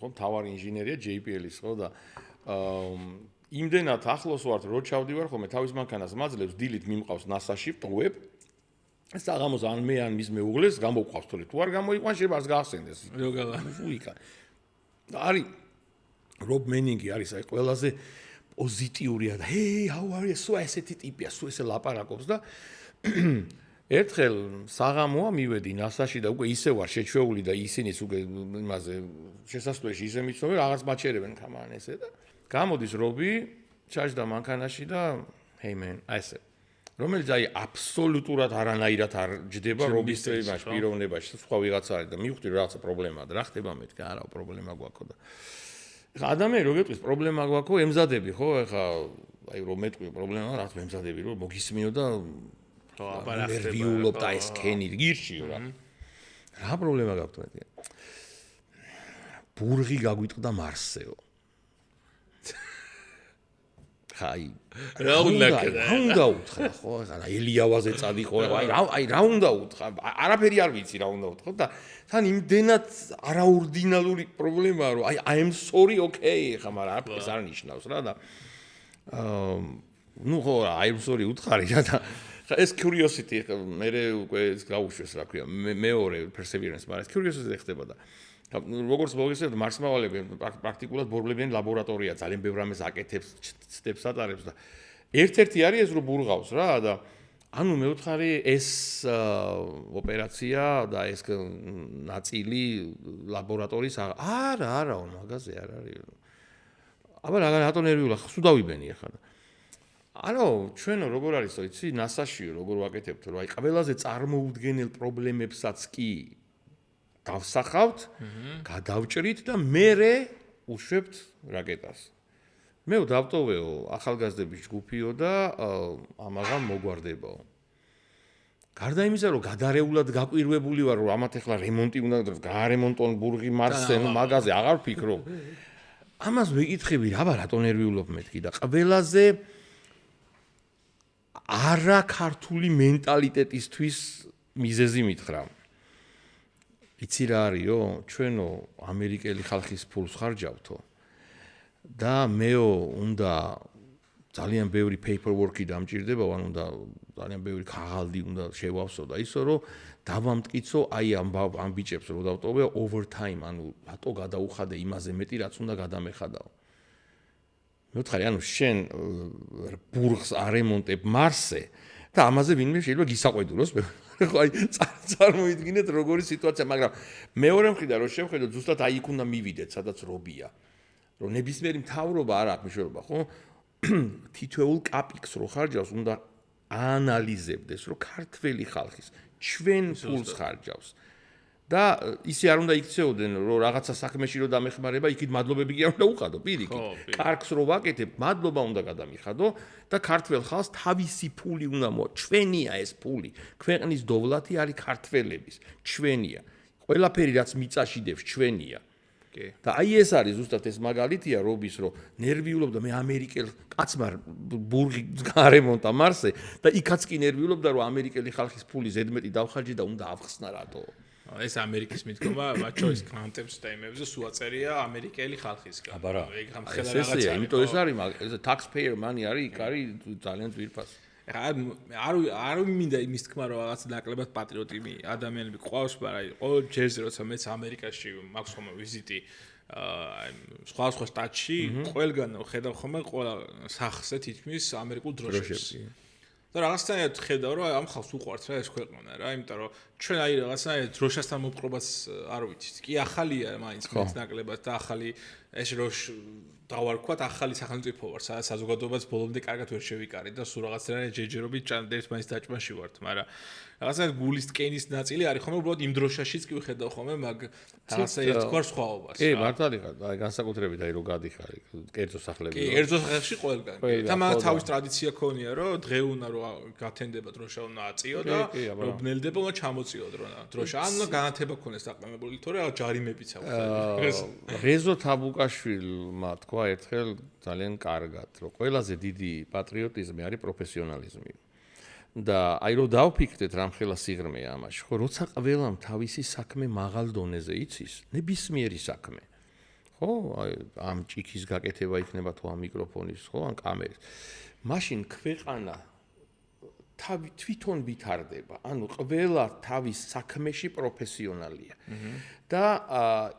ხო მთავარი ინჟინერია JPL-ის ხო და იმდენად ახლოს ვართ რო ჩავდივარ ხოლმე თავის მანქანას მაძლევს დილით მიმყავს NASA-ში პოვებ საღამოს ან მე ან მის მეუღლეს გამოყვავს თორე თუ არ გამოიყვან შეიძლება არც გაახსენდეს როგორა უიკა არის რობ მენინგი არის აი ყველაზე პოზიტიურია და ჰეი how are you სო ესეთი ტიპია სო ესე ლაპარაკობს და ერთხელ საღამოა მივედი NASA-ში და უკვე ისე ვარ შეჩვეული და ისინიც უკვე იმაზე შესასვლელში ისე მიცნობენ რაღაც მაჩერებენ კამან ესე და გამოდის რობი ჩაჯდა მანქანაში და hey man აი ესე რომელიც აი აბსოლუტურად არანაირად არ ჯდება რობის იმაში პიროვნებაში სხვა ვიღაცა არის და მივხვდი რაღაცა პრობლემაა და რა ხდება მეთქი არა პრობლემა გვაქვს და ეხლა ადამიანი რო გეტყვის პრობლემა გვაქვს ემზადები ხო ეხლა აი რომ მეტყვი პრობლემა რა თქმა ემზადები რომ მოგისმინო და ნერვიულობ და ეს კენი გირშიო რა პრობლემა გაქვთ მეთქი ბურღი გაგვიტყდა მარსეო აი რა უნდა უთხრა ხო ახლა ელიავაზე წადიყო აი რა უნდა უთხრა არაფერი არ ვიცი რა უნდა უთხრა და თან იმდენად არაორდინალური პრობლემაა რომ აი I am sorry okay ხა მაგრამ ეს არ ნიშნავს რა და ნუ ხო I am sorry უთხარი რა და ეს curiosity მე უკვე გაუშვეს რა ქვია მეორე perseverance მაგრამ curiosity ხდება და როგორც მოგესწრებთ მარსმავალები პრაქტიკულად ბორბლებიან ლაბორატორია ძალიან ბევრ ამას აკეთებს სტეპს ატარებს და ერთ-ერთი არის ეს რომ ბურღავს რა და ანუ მე ვთხარი ეს ოპერაცია და ეს ნაწილი ლაბორატორიის არა მაგაზე არ არის აბა რატო ნერვიულა ხსუ დავიბენი ახლა ანუ ჩვენო როგორ არის იცი NASA-ში როგორ ვაკეთებთ რომ აი ყველაზე წარმოუდგენელ პრობლემებსაც კი დავსახავთ, გადავჭრით და მერე უშვებთ რაკეტას. მე დავტოვეო ახალგაზრდების ჯგუფიო და ამაღამ მოგვარდებაო. გარდა იმისა, რომ გადარეულად გაკვირვებული ვარ, რომ ამათ ახლა რემონტი უნდა გაარემონტონ ბურღი მარსზე, ნუ მაგაზე აღარ ვფიქრობ. ამას ვეკითხები, რატო ნერვიულობ მეთქი და ყველაზე არაქართული მენტალიტეტისთვის მიზეზი მითხრა. იცი რა არისო? ჩვენო ამერიკელი ხალხის ფულს ხარჯავთო და მეო უნდა ძალიან ბევრი paperwork-ი დამჭირდება, ან უნდა ძალიან ბევრი ქაღალდი უნდა შევავსო და ისო რომ დავამტკიცო აი ამ ბიჭებს რომ დავტოვე overtime, ანუ რატო გადაუხადე იმაზე მეტი რაც უნდა გადამეხადაო. მე ვთხარი, ანუ შენ ბურღს არემონტებ მარსზე და ამაზე ვინმე შეიძლება გისაყვედუროს ხო აი წარმოიდგინეთ როგორი სიტუაცია, მაგრამ მეორე მხრიდან რომ შევხედოთ ზუსტად აი იქ უნდა მივიდეთ, სადაც რობია. რომ ნებისმიერი მთავრობა არ აქვს მნიშვნელობა, ხო? თითოეულ კაპიკს რო ხარჯავს, უნდა აანალიზებდეს, რომ ქართველი ხალხის ჩვენ ფულს ხარჯავს. და ისე არ უნდა იქცეოდნენ, რომ რაღაცა საქმეში რო დამეხმარება, იქით მადლობები კი არ უნდა უხადო, პირიქით. კარგს რო ვაკეთებ, მადლობა უნდა გადამიხადო და ქართველ ხალხს თავისი ფული უნდა ჩვენია ეს ფული. ქვეყნის დოვლათი არის ქართველების, ჩვენია. ყველაფერი რაც მიწაში დევს, ჩვენია. და აი ეს არის ზუსტად ეს მაგალითია რობის რომ ნერვიულობ და მე ამერიკელ კაცმარ ბურგი გარემონტა მარსზე და იქაც კი ნერვიულობდა რომ ამერიკელი ხალხის ფული ზედმეტი დავხარჯე და უნდა ავხსნა რატო ეს ამერიკის მიდგომა მათ შორის გრანტებს და იმებზე სუაწერია ამერიკელი ხალხისგან ეგ ამხელა რაღაცა იმიტომ ეს არის ეს taxpayer money არის იქ არის ძალიან ძვირფასი არ მინდა იმის თქმა რომ რაღაც ნაკლებად პატრიოტი ადამიანები ყავს, მაგრამ ყოველ ჯერზე როცა მეც ამერიკაში მაქვს ხომ ვიზიტი სხვა შტატში, ყველგან ხედავ ხომ ყველა სახზე თითქმის ამერიკულ დროშებს. და რაღაცნაირად ხედავ რომ ამ ხალხს უყვართ რა ეს ქვეყანა რა, იმიტომ რომ ჩვენ აი რაღაცნაირად დროშასთან მოპყრობას არ ვიცით. კი ახალია მაინც მეც ნაკლებად და ახალი ეს რო დავარქვათ ახალი სახელმწიფო ვარ, სადაც საზოგადოებაც ბოლომდე კარგად ვერ შევიკარით და სულ რაღაცნაირად ჯერჯერობით ჭანდებს მაინც დაჭმაში ვართ, მაგრამ რაღაცნაირად გულის ტკენის ნაწილი არის ხომ უბრალოდ იმ დროშაშიც კი ვხედავ ხომ მაგ რაღაცა ერთგვარ სხვაობას. კი, მართალი ხარ, აი განსაკუთრებით აი რო გადიხარი კერძო სახლებში. კი, კერძო სახლებში ყველგან. და მაგ თავის ტრადიცია ქონია, რომ დღე უნდა რომ გათენდება დროშა უნდა აწიო და რომ ბნელდება უნდა ჩამოწიო დროშა. ან უნდა განათება ქონდეს დაყენებული, თორე რა ჯარიმებიც აქვს. რეზო თაბუკაშვილმა თქვა ერთხელ ძალიან კარგად, რომ ყველაზე დიდი პატრიოტიზმი არის პროფესიონალიზმი. და აი რომ დავფიქრდეთ რამხელა სიღრმეა ამაში, ხო, როცა ყველამ თავისი საქმე მაღალ დონეზე იცის, ნებისმიერი საქმე. ხო, აი ამ ჭიქის გაკეთება იქნება თუ ამ მიკროფონის, ხო, ან კამერის. მაშინ ქვეყანა თვითონ ვითარდება, ანუ ყველა თავის საქმეში პროფესიონალია. და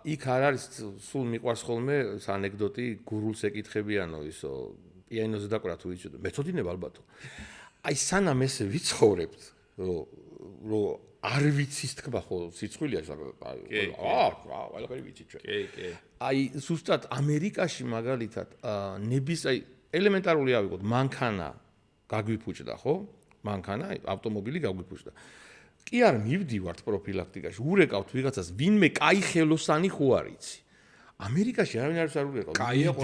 იქ არ არის სულ მიყვარს ხოლმე ანეკდოტი, გურულს ეკითხებიანო ისო პიანოზე დაკვრა თუ იცოდო, მეწოდინებ ალბათო. აი სანამ ესე ვიცხოვრებთ, რომ არ ვიცის თქვა ხო სიცხვილია ყველაფერი ვიცით ჩვენ. აი ზუსტად ამერიკაში მაგალითად აი ელემენტარული ავიღოთ, მანქანა გაგვიფუჭდა, ხო? მანქანა, ავტომობილი გაგვიფუჭდა. კი არ მივდივართ პროფილაქტიკაში, ურეკავთ ვიღაცას, ვინმე კაი ხელოსანი ხო არ იცი. ამერიკაში არავინ არ ურეკავ.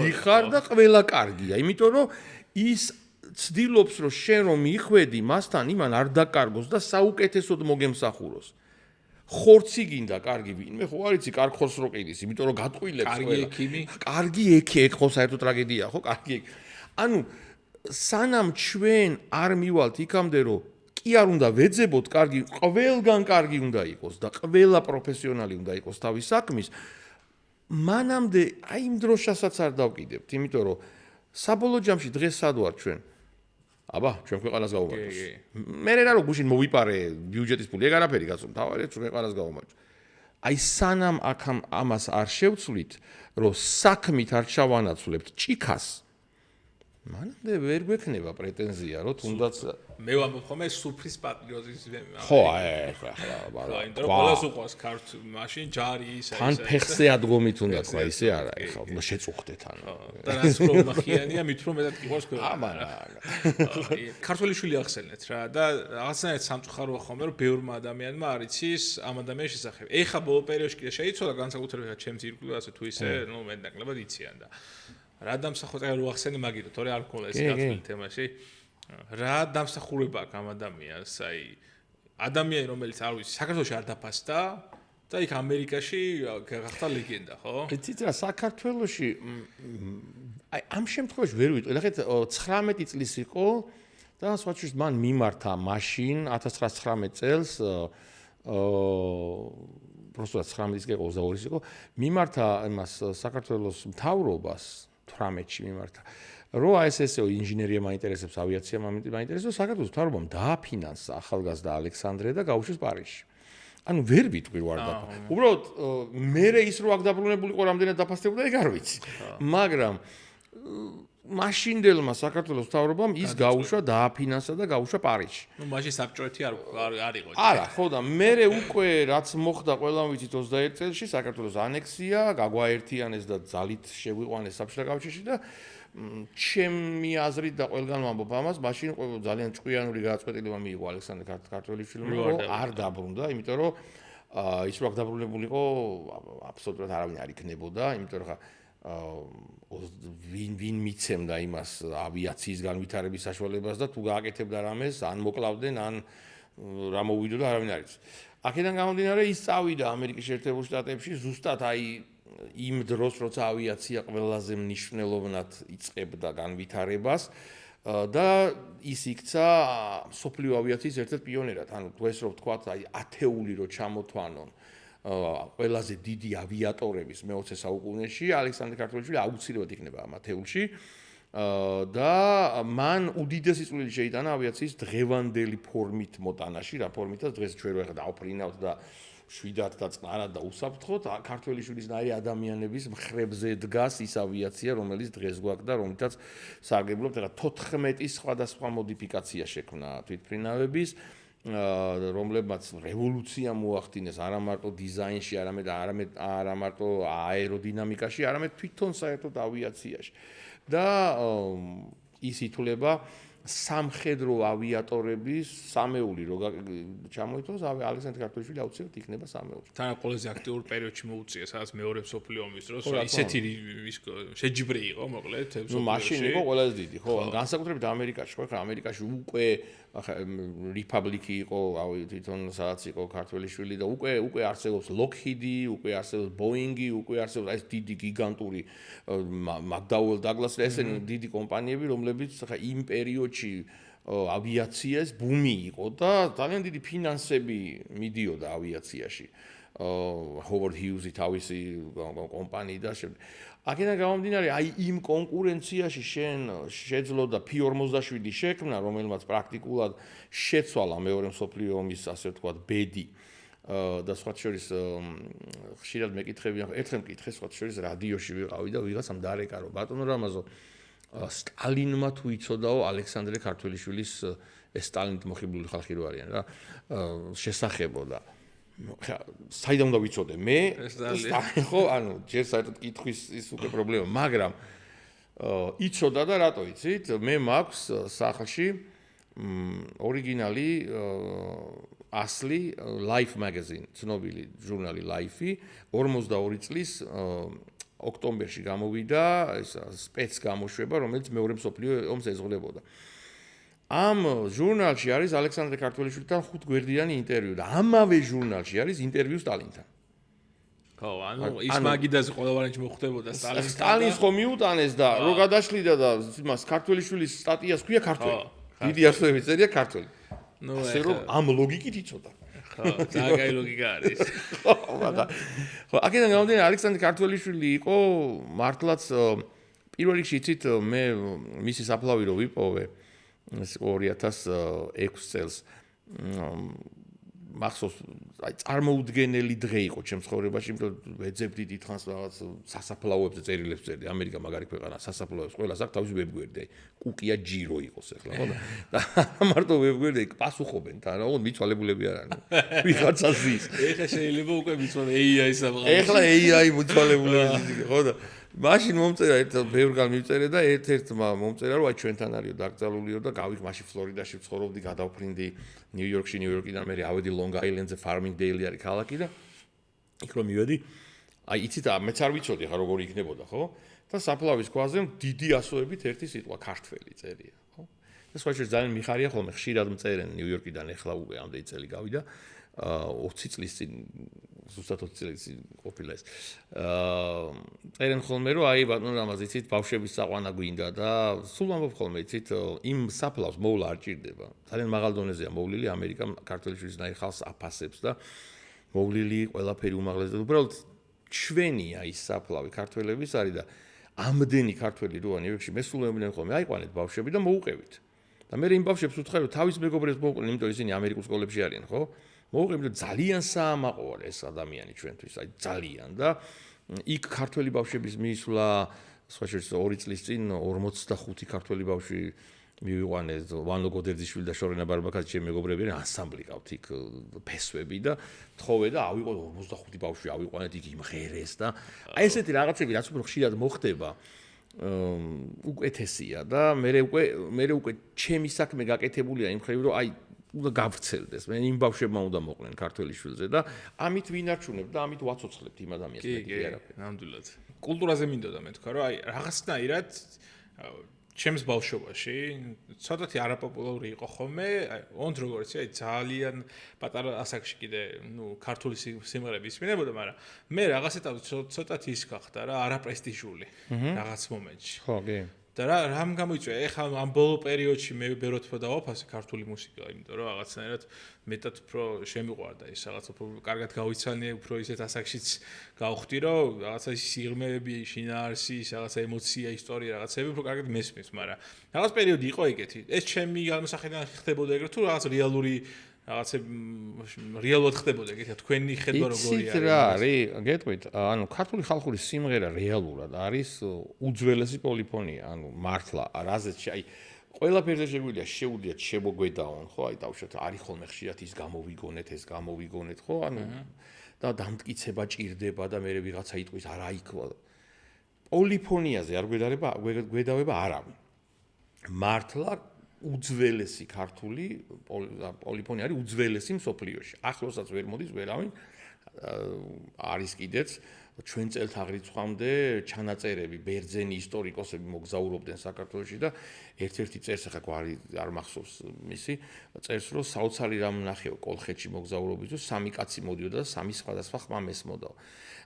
დიხარ და ყველა კარგია, იმიტომ რომ ის ცდილობს რომ შენ რომ მიხვედი მასთან იმან არ დაკარგოს და საუკეთესოდ მოგემსახუროს. ხორცი გინდა კარგი ვინმე ხო არ იცი კარგ ხორცს რო ყიდის, იმიტომ რომ გატყვილებს ყველა. კარგი ექიმი. კარგი ეგ ხო საერთოდ ტრაგედია ხო კარგი. ანუ სანამ ჩვენ არ მივალთ იქამდე რომ კი არ უნდა ვეძებოთ კარგი, ყველგან კარგი უნდა იყოს და ყველა პროფესიონალი უნდა იყოს თავის საქმის. მანამდე აი იმ დროშასაც არ დავკიდებთ, იმიტომ რომ საბოლოო ჯამში დღეს სად ვარ ჩვენ? აბა, ჩვენ ქვეყანას გავუმარჯოს. მე რა რო გუშინ მოვიპარე ბიუჯეტის ფული, ეგ არაფერი გასულ, თავარია ჩვენ ქვეყანას გავუმარჯოს. აი სანამ აქამ ამას არ შევცვლით, რომ საქმით არ ჩავანაცვლებთ ჭიქას, მანამდე ვერ გვექნება პრეტენზია, რომ თუნდაც მე ვამბობ ხოლმე სუფრის პატრიოტიზმი. ხო, ახლა იმიტომ რომ ყველას უყვარს ქართ მაშინ ჯარი ისა. თან ფეხზე ადგომი თუნდაც, რა ისე არა, ახლა უნდა შეწუხდეთ ანუ. და რაც პრობლემაა, მით რომ მეტად გიყვარს ქვეყანა. აბარა. ქართველი შვილი ახსენეთ რა და რაღაცნაირად სამწუხაროა ხოლმე რომ ბევრმა ადამიანმა არ იცის ამ ადამიანის შესახებ. ეხა ბოლო პერიოდში კიდე შეიცვალა განსაკუთრებით ჩემს ირგვლივ თუ ისე, ნუ მე ნაკლებად იციან და რა დამსახურება რო ახსენე მაგითო, თორე არ მქონდა ეს გაწმენდ თემაში. რა დამსახურება აქვს ამ ადამიანს, აი ადამიანი რომელიც არ ვიცი, საქართველოში არ დაფასდა და იქ ამერიკაში გახდა ლეგენდა, ხო? იცით რა, საქართველოში აი ამ შემთხვევაში ვერ ვიტყვი, ნახეთ 19 წლის იყო და სხვაჩვენს მან მიმართა მაშინ 1919 წელს პროსტა 19-ის იყო 22-ის იყო, მიმართა იმას საქართველოს მთავრობას 18-ში მიმართა. რო ASSO ინჟინერია მაინტერესებს, ავიაცია მაინტერესებს, საქართველოს მთავრობამ დააფინანსა ახალგაზრდა ალექსანდრე და გაუშვეს პარიზში. ანუ ვერ ვიტყვი ვარ და უბრალოდ მე ის რო აქ დაბრუნებული ყო რამდენად დაფასდებოდა ეგ არ ვიცი. მაგრამ მაშინდელმა საქართველოს მთავრობამ ის გაუშვა, დააფინანსა და გაუშვა პარიზში. ნუ მაშინ საბჭოეთი არ იყო. არა, ხო და მე უკვე რაც მოხდა ყველამ ვიცით 21 წელში საქართველოს ანექსია, გაგვაერთიანეს და ძალით შეგვიყვანეს საბჭოთა კავშირში და ჩემი აზრით და ყველგან ვამბობ ამას, მაშინ ძალიან ჭკვიანური გადაწყვეტილება მიიღო ალექსანდრე ქართველიშვილმა, რომ არ დაბრუნდა, იმიტომ რომ ის რო აქ დაბრუნებულიყო, აბსოლუტურად არავინ არ იქნებოდა, იმიტომ რომ ვინ მიცემდა იმას ავიაციის განვითარების საშუალებას და თუ გააკეთებდა რამეს, ან მოკლავდნენ, ან რა მოვიდოდა, არავინ არ იცის. აქედან გამომდინარე, ის წავიდა ამერიკის შეერთებულ შტატებში, ზუსტად აი იმ დროს, როცა ავიაცია ყველაზე მნიშვნელოვნად იწყებდა განვითარებას და ის იქცა სოფლიო ავიაციის ერთ-ერთ პიონერად. ანუ დღეს რო ვთქვათ, აი ათეული რო ჩამოთვანონ ყველაზე დიდი ავიატორების მე-20 საუკუნეში, ალექსანდრე ქართველიშვილი აუცილებლად იქნება ამ ათეულში და მან უდიდესი წვლილი შეიტანა ავიაციის დღევანდელი ფორმით მოტანაში, რა ფორმითაც დღეს ჩვენ რო ახლა დავფრინავთ და შვიდად და წყარად და უსაფრთხოდ ქართველიშვილისნაირი ადამიანების მხრებზე დგას ის ავიაცია, რომელიც დღეს გვაქვს და რომლითაც სარგებლობთ. ახლა 14 სხვადასხვა მოდიფიკაცია შექმნა თვითფრინავების, რომლებმაც რევოლუცია მოახდინეს არა მარტო დიზაინში, არა მარტო აეროდინამიკაში, არამედ თვითონ საერთოდ ავიაციაში. და ის ითვლება სამხედრო ავიატორების სამეული რო ჩამოითვალოს, ალექსანდრე ქართველიშვილი აუცილებლად იქნება სამეული. თან ყველაზე აქტიურ პერიოდში მოუწია, სადაც მეორე მსოფლიო ომის დროს, ისეთი შეჯიბრი იყო, მოკლედ, ნუ მაშინ იყო ყველაზე დიდი, ხო, განსაკუთრებით ამერიკაში, ხო, ხა ამერიკაში უკვე რიპაბლიკი იყო, თვითონ სადაც იყო ქართველიშვილი და უკვე არსებობს ლოკჰიდი, უკვე არსებობს ბოინგი, უკვე არსებობს ეს დიდი გიგანტური McDonnell Douglas და ესენი დიდი კომპანიები, რომლებიც ხა იმ პერიოდში ავიაციას ბუმი იყო და ძალიან დიდი ფინანსები მიდიოდა ავიაციაში. Howard Hughes-ი თავისი კომპანიი და შემდეგ. აქედან გამომდინარე, აი იმ კონკურენციაში შენ შეძლო და P-47 შექმნა, რომელმაც პრაქტიკულად შეცვალა მეორე მსოფლიო ომის, ასე ვთქვათ, ბედი. და სხვა შორის ხშირად მეკითხებიან, ერთხელ მკითხე სხვა შორის რადიოში ვიყავი და ვიღაცამ დარეკა, რომ ბატონო რამაზო სტალინმა თუ იცოდაო ალექსანდრე ქართველიშვილის ეს სტალინით მოხიბლული ხალხი რო არიან რა შესახებო და საიდან უნდა ვიცოდე მე სტალინი ხო ანუ ჯერ საერთოდ კითხვის ის უკვე პრობლემა მაგრამ იცოდა და რატო იცით მე მაქვს სახლში ორიგინალი ასლი Life magazine ცნობილი ჟურნალი Life-ი 42 წლის ოქტომბერში გამოვიდა ეს სპეც გამოშვება რომელიც მეორე მსოფლიო ომს ეძღვნებოდა ამ ჟურნალში არის ალექსანდრე ქართველიშვილთან 5 გვერდიანი ინტერვიუ და ამავე ჟურნალში არის ინტერვიუ სტალინთან ხო ანუ ის მაგიდაზე ყველავანაჩ მოხდებოდა სტალინს ხო მიუტანეს და რო გადაშლიდა და იმას ქართველიშვილის სტატიას ქვია ქართველი დიდი ასოები წერია ქართველი ნუ ასე რომ ამ ლოგიკით იცოდა ხო ძალიან ლოგიკა არის ხო აქედან გამომდინარე ალექსანდრე ქართველიშვილი იყო მართლაც პირველ რიგში იცით მე მისი საფლავი რო ვიპოვე 2006 წელს მახსოვს აი წარმოუდგენელი დღე იყო ჩემს ცხოვრებაში იმიტომ ვეძებდი დიდხანს რაღაც სასაფლაოებზე წერილებს წერდი ამერიკა მაგარი ქვეყანა სასაფლაოებს ყველას აქვს თავისი ვებგვერდი აი კუკია ჯირო იყოს ახლა ხო და მარტო ვებგვერდი პასუხობენ თან რა მიცვალებულები არ არის ვიღაცა ზის ეხლა შეიძლება უკვე მიცვალე AI-ის ამღა ეხლა AI მიცვალებულები ხო და მაშინ მომწერა ერთ ბევრგან მივწერე და ერთ-ერთმა მომწერა რომ აი ჩვენთან არისო დაკრძალულიო და გავიქ მაშინ ფლორიდაში ვცხოვრობდი გადავფრინდი ნიუ-იორკში ნიუ-იორკიდან მე ავედი ლონგ-აილენდზე ფარმინგდეილი არის ქალაქი და იქ რომ მივედი აი იცით მეც არ ვიცოდი ხა როგორი იქნებოდა ხო და საფლავის ქვაზე დიდი ასოებით ერთი სიტყვა ქართველი წერია ხო და სხვა შეიძლება ძალიან მიხარია ხოლმე ხშირად მწერენ ნიუ-იორკიდან ეხლა უკვე ამდენი წელი გავიდა 20 წლის წინ ზუსტად 20 წლის წინ ყოფილა ეს წერენ ხოლმე რომ აი ბატონო რამაზ იცით ბავშვების საყვანა გვინდა და სულ ამბობ ხოლმე იცით იმ საფლავს მოვლა არ ჭირდება ძალიან მაღალ დონეზეა მოვლილი ამერიკა ქართველიშვილის ნაირ ხალხს აფასებს და მოვლილი ყველაფერი უმაღლესად უბრალოდ ჩვენია ის საფლავი ქართველების არის და ამდენი ქართველი როა ნიუ-იორკში მესულმეობდნენ ხოლმე აიყვანეთ ბავშვები და მოუყევით და მე იმ ბავშვებს ვუთხარ რომ თავის მეგობრებს მოუყევენ იმიტომ ისინი ამერიკულ სკოლებში არიან ხო მოუყევით ძალიან საამაყო არის ეს ადამიანი ჩვენთვის აი ძალიან და იქ ქართველი ბავშვების მისვლა სხვა შეიძლება 2 წლის წინ 45 ქართველი ბავშვი მივიყვანეს ვანო გოდერძიშვილი და შორენა ბარბაკაძე ჩემი მეგობრები არიან ანსამბლი ყავთ იქ ფესვები და თხოვე და ავიყო 45 ბავშვი ავიყვანეთ იქ იმღერეს და აი ესეთი რაღაცები რაც უფრო ხშირად მოხდება უკეთესია და მე უკვე ჩემი საქმე გაკეთებულია იმ ხრივ რომ აი უნდა გავრცელდეს მე იმ ბავშვებმა უნდა მოყვნენ ქართველიშვილზე და ამით ვინარჩუნებ და ამით ვაცოცხლებთ იმ ადამიანს მე არაფერი ნამდვილად კულტურაზე მინდოდა მე თქვა რომ აი რაღაცნაირად ჩემს ბავშვობაში ცოტათი არაპოპულარული იყო ხოლმე ოღონდ როგორც აი ძალიან პატარა ასაკში კიდე ნუ ქართული სიმღერები ისმინებოდა მაგრამ მე რაღაც ეტაპზე ცოტათი ის გახდა რა არაპრესტიჟული რაღაც მომენტში ხო კი და რამ გამოიწვია ეხლა ამ ბოლო პერიოდში მე ბეროთ უფრო დავაფასე ქართული მუსიკა იმიტომ რომ რაღაცნაირად მეტად უფრო შემიყვარდა ის რაღაც უფრო კარგად გავიცანე უფრო ისეთ ასაკშიც გავხდი რომ რაღაცა ის სიღრმეები შინაარსი რაღაცა ემოცია ისტორია რაღაცები უფრო კარგად მესმის მაგრამ რაღაც პერიოდი იყო ეგეთი ეს ჩემი განმსახედიდან ხდებოდა ეგრეთ თუ რაღაც რეალური რეალურად ხდებოდა ეგეთი თქვენი ხედვა როგორია იცით რა არის გეტყვით ანუ ქართული ხალხური სიმღერა რეალურად არის უძველესი პოლიფონია ანუ მართლა რაზეც აი ყველაფერზე შეგვიძლია შეუძლიათ შემოგვედაონ ხო აი დავუშვათ არის ხოლმე ხშირად ის გამოვიგონეთ ხო ანუ და დამტკიცება ჭირდება და მე ვიღაცა იტყვის არა იქ პოლიფონიაზე არ გვედავება არავინ მართლა უძველესი ქართული პოლიფონია არის უძველესი მსოფლიოში. ახლოსაც ვერ მოდის ვერავინ არის კიდეც ჩვენ წელთაღრიცხვამდე ჩანაწერები, ბერძენი ისტორიკოსები მოგზაურობდნენ საქართველოში და ერთ-ერთი წერს ახლა გვარი არ მახსოვს მისი წერს რომ საოცარი რამ ნახეო კოლხეთში მოგზაურობის დროს სამი კაცი მოდიოდა და სამი სხვადასხვა ხმა მესმოდა.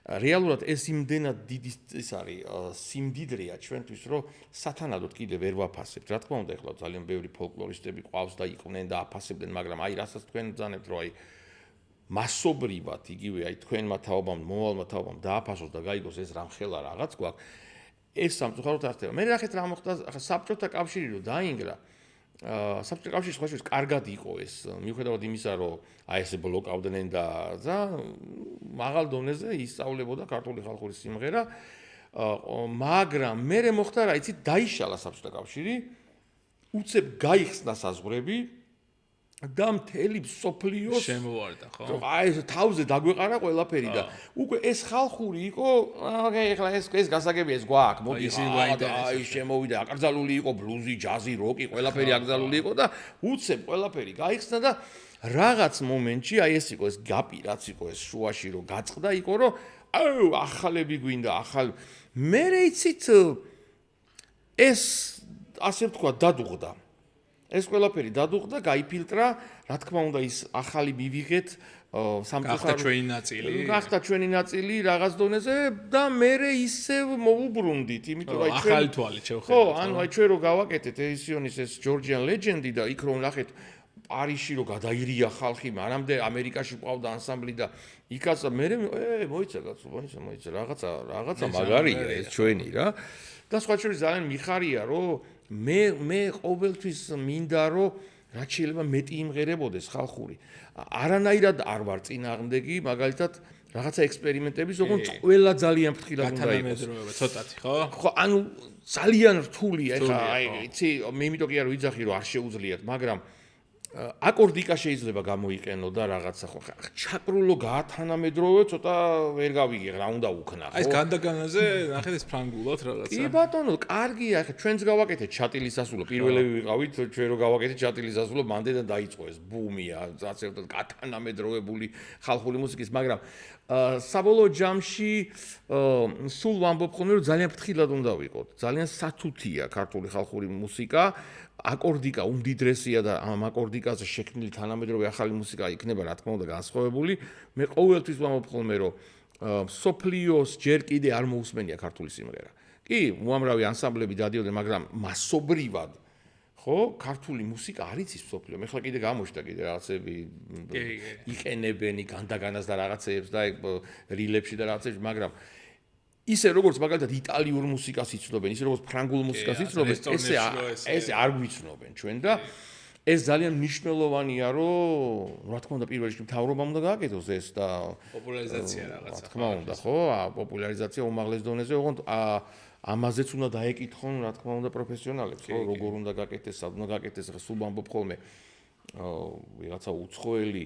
რეალურად ეს იმდენად დიდი ის არის სიმდიდრეა ჩვენთვის რომ სათანადოდ კიდე ვერ ვაფასებთ. რა თქმა უნდა ეხლა ძალიან ბევრი ფოლკლორისტები ყავს და იყვნენ და აფასებდნენ, მაგრამ აი რასაც თქვენ ბრძანებთ რომ აი მასობრივად იგივე აი თქვენმა თაობამ, მომავალმა თაობამ დააფასოს და გაიგოს ეს რამხელა რაღაც გვაქვს. ეს სამწუხაროდ არ ხდება. მე ნახეთ რა მოხდა ახლა საბჭოთა კავშირი რომ დაინგრა საბჭოთა კავშირის ხაშვის კარგად იყო ეს მიუხედავად იმისა რომ აი ესე ბლოკავდნენ და მაღალ დონეზე ისწავლებოდა ქართული ხალხური სიმღერა მაგრამ მე მოხდა რა იცით დაიშალა საბჭოთა კავშირი უცებ გაიხსნა საზღვრები და მთელი სოფლიოს შემოვარდა ხო? აი ეს თავზე დაგვეყარა ყველაფერი და უკვე ეს ხალხური იყო, ეხლა ეს გასაგებია ეს გვაქვს, მოდი აი შემოვიდა, აკრძალული იყო ბლუზი, ჯაზი, როკი, ყველაფერი აკრძალული იყო და უცებ ყველაფერი გაიხსნა და რაღაც მომენტში აი ეს იყო ეს გაპი, რაც იყო ეს შუაში რომ გაწყდა იყო რომ აუ ახალები გვინდა, ახალ მე იცით ეს ასე ვთქვა დადუღდა ეს ყველაფერი დადუღდა, გაიფილტრა, რა თქმა უნდა ის ახალი მივიღეთ გახდა ჩვენი ნაწილი. გახდა ჩვენი ნაწილი რაღაც დონეზე და მე ისევ მოუბრუნდით, იმიტომ რომ აი ახალი თვალით შევხედოთ. ხო, ანუ აი ჩვენ რო გავაკეთეთ ედისიონის ეს Georgian Legend და იქ რომ ნახეთ პარიზში რო გადაირია ხალხი, მანამდე ამერიკაში ყავდა ანსამბლი და იქაც მე მოიცა კაცო, მოიცა რაღაცა მაგარია ეს ჩვენი რა. და სხვა შორის ძალიან მიხარია რომ მე ყოველთვის მინდა რომ რაც შეიძლება მეტი იმღერებოდეს ხალხური. არანაირად არ ვარ წინააღმდეგი, მაგალითად რაღაცა ექსპერიმენტების, ოღონდ ყველა ძალიან ფრთხილად უნდა იყოს. თანამედროვეობა ცოტათი, ხო? ხო, ანუ ძალიან რთულია ეხა, აი, იცი, მე იმიტომ კი არ ვიძახი რომ არ შეუძლიათ, მაგრამ აკორდიკა შეიძლება გამოიყენო და რაღაცა ხო ჩაკრულო გაათანამედროვე ცოტა ვერ გავიგე რა უნდა უქნა ხო აი ეს განდაგანაზე ნახეთ ეს ფრანგულად რაღაცა კი ბატონო კარგია ხა ჩვენც გავაკეთეთ ჩატილისასულო პირველები ვიყავით ჩვენ რო გავაკეთეთ ჩატილისასულო მანდედან დაიწყო ეს ბუმია ზაცერტად გაათანამედროვებული ხალხური მუსიკის მაგრამ საბოლოო ჯამში სულ ვამბობ ხოლმე რომ ძალიან ფრთხილად უნდა ვიყოთ ძალიან სათუთია ქართული ხალხური მუსიკა აკორდიკა უმდიდრესია და ამ აკორდიკაზე შექმნილი თანამედროვე ახალი მუსიკა იქნება რა თქმა უნდა განსხვავებული მე ყოველთვის ვამბობ ხოლმე რომ სოფლიოს ჯერ კიდე არ მოусმენია ქართული სიმღერა კი უამრავი ანსამბლები დადიოდნენ მაგრამ მასობრივად ხო ქართული მუსიკა არ იცის სოფლიო მე ხლა კიდე გამოჩნდა კიდე რაღაცები იყენებენ განდაგანას და რაღაცეებს და რილებში და რაღაცეებს მაგრამ ისე როგორც მაგალითად იტალიურ მუსიკას იცნობენ, ისე როგორც ფრანგულ მუსიკას იცნობენ, ესე არ გვიცნობენ ჩვენ და ეს ძალიან მნიშვნელოვანია, რომ რა თქმა უნდა პირველ რიგში მთავრობამ უნდა გააკეთოს ეს და პოპულარიზაცია რაღაცა. რა თქმა უნდა, ხო, პოპულარიზაცია უმაღლეს დონეზე, ოღონდ ამაზეც უნდა დაეკითხონ, რა თქმა უნდა პროფესიონალებს, ხო, როგორ უნდა გააკეთეს, სად უნდა გააკეთეს, ახლა სულ ვამბობ ხოლმე ვიღაცა უცხოელი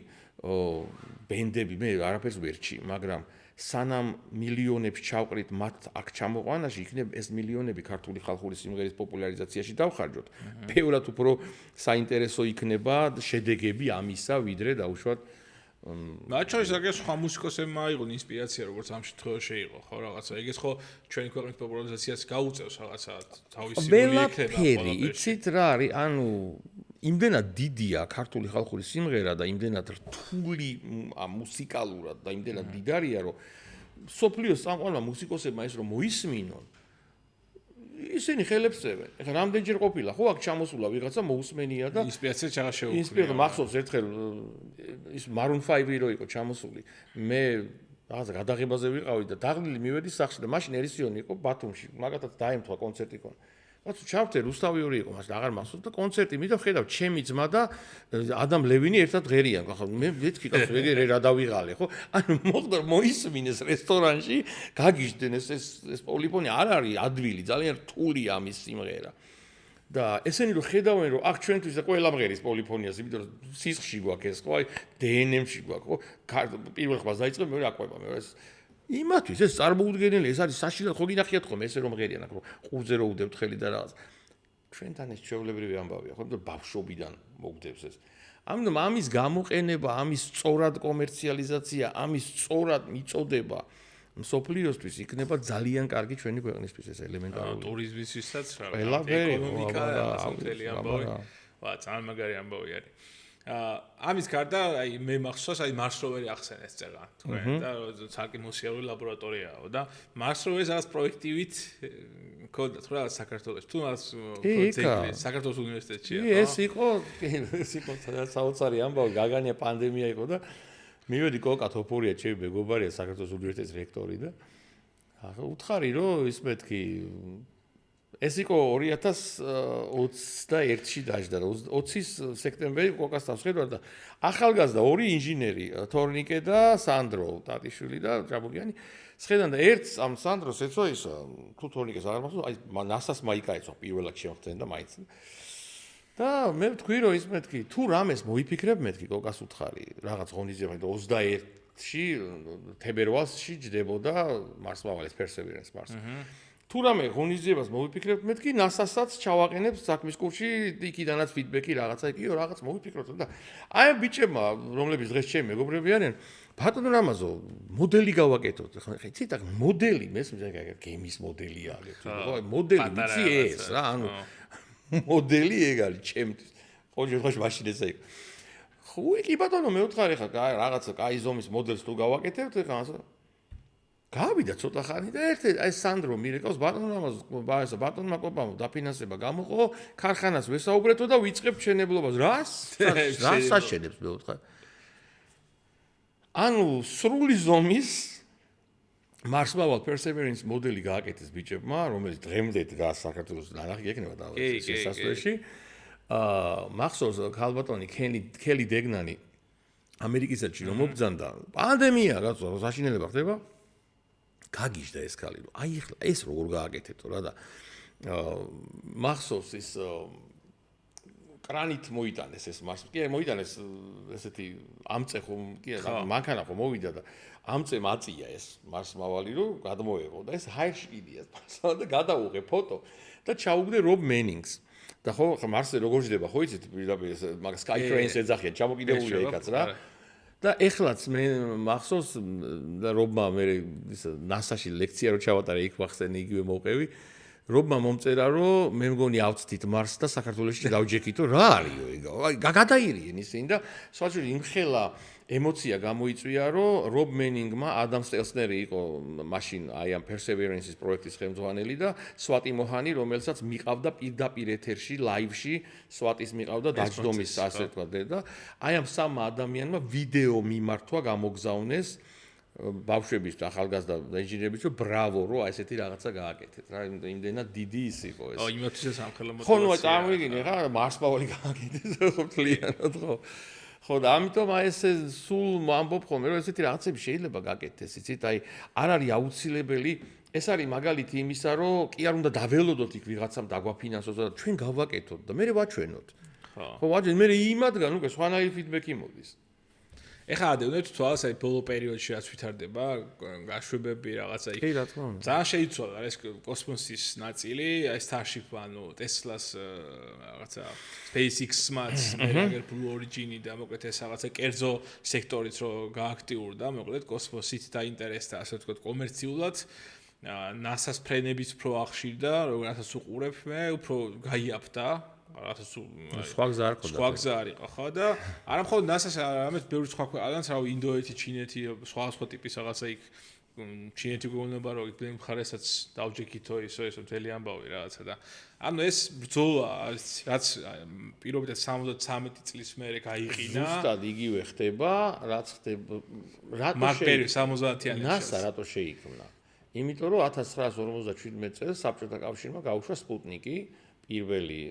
ბენდები, მე არაფერს ვერჩი, მაგრამ სანამ მილიონებს ჩავყრით მათ აქ ჩამოყვანაში იქნებ ეს მილიონები ქართული ხალხური სიმღერის პოპულარიზაციაში დავხარჯოთ. ბევრად უფრო საინტერესო იქნება შედეგები ამისა, ვიდრე დაუშვათ მათ შორის აგერ სხვა მუსიკოსებმა აიღონ ინსპირაცია როგორც ამ შემთხვევაში იყო, ხო, რაღაცა. ეგეც ხო ჩვენი ქვეყნის პოპულარიზაციას გაუწევს რაღაცა თავისი ყველაფერი, იცით რა არის, ანუ იმდენად დიდია ქართული ხალხური სიმღერა და იმდენად რთული მუსიკალურად და იმდენად დიდარია, რომ სოფლიოს წამყვანმა მუსიკოსებმა ეს რომ მოისმინონ, ისინი ხელებს წევენ. ეხლა რამდენჯერ ყოფილა, ხო, აქ ჩამოსულა ვიღაცა მოусმენია და ინსპირაცია ჩაღარ შეუქმნია. ინსპირაცია მახსოვს ერთხელ ის Maroon 5 რო იყო ჩამოსული. მე რაღაცა გადაღებაზე ვიყავი და დაღლილი მივედი სახში და მაშინ ერისიონი იყო ბათუმში. მაგათაც დაემთხვა კონცერტი ქონა. კაცო ჩავთე რუსთავიური იყო მას აღარ მახსოვს და კონცერტი მიდო ხედავ ჩემი ძმა და ადამ ლევინი ერთად ღერიან ხო მე მეთქი კაცო ეგ რა დავიღალე ხო ანუ მოხდა მოისმინეს რესტორანში გაგიჟდნენ ეს პოლიფონი არ არის ადვილი ძალიან რთულია ამის სიმღერა და ესენი რომ ხედავენ რომ აქ ჩვენთვის და ყველა მღერის პოლიფონიას იმიტომ რომ სისხლში გვაქვს ეს ხო აი დნმ-ში გვაქვს ხო პირველ ხმას დაიწყებ მე აყვება მე ეს იმათვის ეს წარმოუდგენელი ეს არის საშინელო ხო გინახიათ ხომ ესე რომ ღერიან აქ რომ ყურზე რო უდევთ ხელი და რაღაც ჩვენთან ეს ჩვეულებრივი ამბავია ხო ბავშვობიდან მოგდებს ეს ამიტომ ამის გამოყენება ამის სწორად კომერციალიზაცია ამის სწორად მიწოდება მსოფლიოსთვის იქნება ძალიან კარგი ჩვენი ქვეყნისთვის ეს ელემენტარული. ტურიზმისთვისაც რა, ყველაფერი, ეკონომიკა, აბა, მთელი აბა, ამბავი. აბა. ვა, ძალიან მაგარი ამბავი არის. ამის გარდა, აი მე მახსოვს, აი Mars Rover-ი ახსენეს წეგან, თქვენ და საკიმოსიალური ლაბორატორიაა და Mars Rover-ის რაღაც პროექტივით ქონდა თუ რა საქართველოს თუ რაღაც პროექტი საქართველოს უნივერსიტეტშია. ეს იყო საოცარი ამბავი, გაგანია პანდემია იყო და მივედი კოკა თოფურია, ჩემი მეგობარია საქართველოს უნივერსიტეტის რექტორი და უთხარი რომ ის მეთქი ეს იყო 2021-ში დაждდა და 20-ის სექტემბერი კოკასთან ვხედავ და ახალგაზრდა ორი ინჟინერი, თორნიკე და სანდრო, ტატიშვილი და ჯაბუგიანი, შედან და ერთს ამ სანდროს ეცვა ის თუ თორნიკეს აღარ მახსოვს, აი NASA-ს მაიკაეცვა პირველად შემოხდნენ და მაინც. და მე ვთქვი რომ ის მეთქი თუ რამეს მოიფიქრებ მეთქი კოკას უთხარი, რაღაც ღონისძიება 21-ში თებერვალში ჯდებოდა Mars-მავალის Perseverance Mars. თუ რამე ღონისძიებას მოვიფიქრებთ მეთქი NASA-საც ჩავაყენებ საქმის კურსში, იქიდანაც ფიდბექი რაღაცა იქიო, რაღაც მოვიფიქროთ და აი ამ ბიჭებმა, რომლებიც დღეს ჩემი მეგობრები არიან, ბატონო რამაზო, მოდელი გავაკეთოთ. ხა იცით, აქ მოდელი, მე გემის მოდელია, ხო, მოდელი ვიცი ეს რა, ანუ მოდელი ეგ არის ჩემთვის. ყოველ შემთხვევაში მაშინ ესა იყო. ხო, კი ბატონო, მე ვთხარი ხა, რაღაცა კაი ზომის მოდელს თუ გავაკეთებთ, ხა ასე გავიდა ცოტა ხანი და ერთ აი სანდრო მირეკავს ბატონო ბატონმა კოპამ დაფინანსება გამოყო, ქარხანას ვესაუბრეთო და ვიწყებ შენებლობას. რას საშენებს მე ვთხარ. ანუ სრული ზომის Mars-მავალ Perseverance მოდელი გააკეთეს ბიჭებმა, რომელიც დღემდე დგას საქართველოს ნანახი ექნება და შესასვლელში. მახსოვს ქალბატონი ქელი დეგნანი ამერიკისაჩი რომ მობძანდა პანდემია რაღაცა საშინელება ხდება. გაგიჟდა ეს ქალი რომ აი ახლა ეს როგორ გააკეთეთო რა და მახსოვს ის კრანით მოიტანეს ეს Mars კი მოიტანეს ესეთი ამწე ხომ კი მანქანა ხომ მოვიდა და ამწე მაწია ეს Mars-მავალი რომ გადმოეღო და ეს ჰაერში კიდია და გადაუღე ფოტო და ჩაუგდე რობ მენინგს და ხო Mars-ზე როგორ ჯდება ხო იცით პირდაპირ მაგ Skytrain-ს ეძახიან ჩამოკიდებულია იქაც რა და ეხლაც მე მახსოვს და რობმა მე NASA-ში ლექცია რო ჩავატარე იქ ვახსენე იგივე მოვყევი რობმა მომწერა რომ მე მგონი ავწთით Mars და საქართველოში დავჯექითო რა არისო ეგ აი გადაირიენ ისინი და სხვაჯერ იმხელა ემოცია გამოიწვია რომ რობ მენინგმა ადამ სტელსნერი იყო მაშინ აი ამ Perseverance-ის პროექტის ხელმძღვანელი და სვატი მოჰანი რომელსაც მიყავდა პირდაპირ ეთერში ლაივში სვატის მიყავდა დაჯდომის ასე თქვა და აი ამ სამ ადამიანმა ვიდეო მიმართვა გამოგზავნეს ბავშვების ახალგაზრდა ინჟინერების რომ ბრავო რომ აი ესეთი რაღაცა გააკეთეთ რა იმდენად დიდი ის იყო ეს. იმათვისაც ამხელა მოტივაცია. ხო ნუ წარმოგიდგინე რა Mars-მავალი გააკეთეს ხო თლიანად ხო. ხო და ამიტომ აი ეს სულ ამბობ ხოლმე რომ ესეთი რაღაცები შეიძლება გაკეთდეს იცით აი არ არის აუცილებელი ეს არის მაგალითი იმისა რომ კი არ უნდა დაველოდოთ იქ ვიღაცამ დაგვაფინანსოს და ჩვენ გავაკეთოთ და მე ვაჩვენოთ ხო ვაჯერ მე იმადგან უკვე სხვანაირი ფიდბექი მოდის ეხლა ადევნებთ თვალს აი ბოლო პერიოდში რაც ვითარდება გაშვებები რაღაცა იქ ძალიან შეიცვალა ეს კოსმოსის ნაწილი აი Starship ანუ Tesla-ს რაღაცა SpaceX-მაც მერაგერ Blue Origin-ი და მოკლედ ეს რაღაცა კერძო სექტორიც რო გააქტიურდა მოკლედ კოსმოსით დაინტერესდა ასე ვთქვათ კომერციულად NASA-ს ფრენებიც უფრო ახშირდა როგორაც უყურებ მე უფრო გაიაფთა რაღაცა სხვა გზა არ ქონდა. სხვა გზა არ იყო, ხო და არა მხოლოდ NASA-ს, არამედ ბევრი სხვა ქვეყანაც, რავი, ინდოეთი, ჩინეთი, სხვა ტიპის რაღაცა იქ ჩინეთი გეუბნება რომ იქ მხარესაც დავჯექითო ისო მთელი ამბავი რაღაცა და ანუ ეს ბრძოლა რაც პირობითად 73 წლის მერე გაიყინა. ზუსტად იგივე ხდება, რაც ხდება რატო 70-იანი NASA რატო შეიქმნა? იმიტომ რომ 1957 წელს საბჭოთა კავშირმა გაუშვა სპუტნიკი პირველი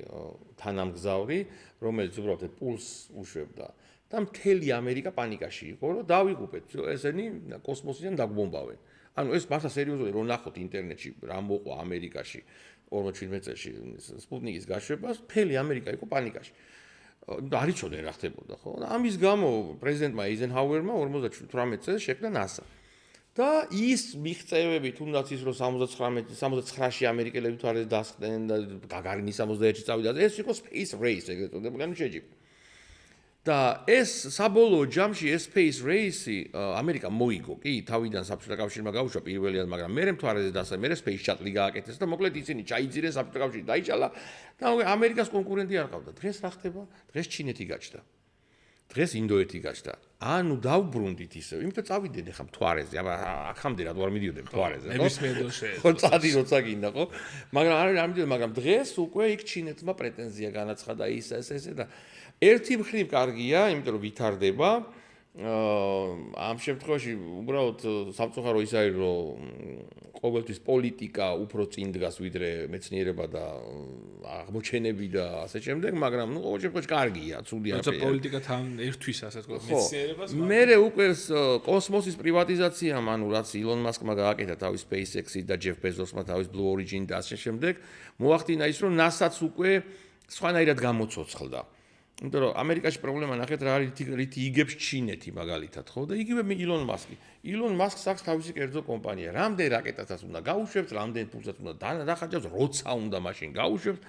თანამგზავრი, რომელიც უბრალოდ პულსს უშვებდა და მთელი ამერიკა პანიკაში იყო, რომ დავიღუპეთ, ესენი კოსმოსიდან დაგვბომბავენ. ანუ ეს მართლა სერიოზულად რო ნახოთ ინტერნეტში რა მოყვა ამერიკაში 47 წელს სპუტნიკის გაშვებას, მთელი ამერიკა იყო პანიკაში. და არ იცოდნენ რა ხდებოდა, ხო? და ამის გამო პრეზიდენტმა აიზენჰაუერმა 58 წელს შექმნა NASA. და ის მიღწევები თუნდაც ის რომ 79-ში ამერიკელები თუ არის დასხდნენ და გაგარინი 61-ში წავიდა ეს იყო space race ეგრეთ წოდებული ანუ შეჯიბ და ეს საბოლოო ჯამში ეს space race-ი ამერიკამ მოიგო, კი, თავიდან საბჭოთა კავშირმა გაუშვა პირველად, მაგრამ მერე მთვარეზე დასა, მერე space shuttle გააკეთეს და მოკლედ ისინი ჩაიძირეს საბჭოთა კავშირი დაიჭალა და ამერიკას კონკურენტი არ ყავდა. დღეს რა ხდება? დღეს ჩინეთი გაჩნდა. დღეს ინდოეთი გაჩნდა. ანუ დავბრუნდით ისევ, იმიტომ წავიდეთ ახლა მთვარეზე, აბა აქამდე რა ვარ მიდიოდნენ მთვარეზე, ხო? ნებისმიერ დროში. ხო, წადი როცა გინდა, ხო? მაგრამ არ მიდიოდნენ, მაგრამ დღეს უკვე იქ ჩინეთმა პრეტენზია განაცხადა ესე და ერთი მხრივ კარგია, იმიტომ რომ ვითარდება. ამ შემთხვევაში უბრალოდ სამწუხარო ის არის, რომ ყოველთვის პოლიტიკა უფრო წინ დგას ვიდრე მეცნიერება და აღმოჩენები და ასე შემდეგ, მაგრამ ნუ ყოველ შემთხვევაში კარგია, ცუდია. როცა პოლიტიკა თან ერთვის ასე თქვა მეცნიერებას. მერე უკვე კოსმოსის პრივატიზაციამ, ანუ რაც ილონ მასკმა გააკეთა თავის SpaceX-ი და ჯეფ ბეზოსმა თავის Blue Origin და ასე შემდეგ, მოახდინა ის, რომ NASA-ც უკვე სხვანაირად გამოცოცხლდა. იმიტომ რომ ამერიკაში პრობლემა ნახეთ რა არის რითი იგებს ჩინეთი მაგალითად, ხო? და იგივე ილონ მასკი. ილონ მასკს აქვს თავისი კერძო კომპანია. რამდენ რაკეტასაც უნდა გაუშვებს, რამდენ ფულსაც უნდა დახარჯავს, როცა უნდა მაშინ გაუშვებს.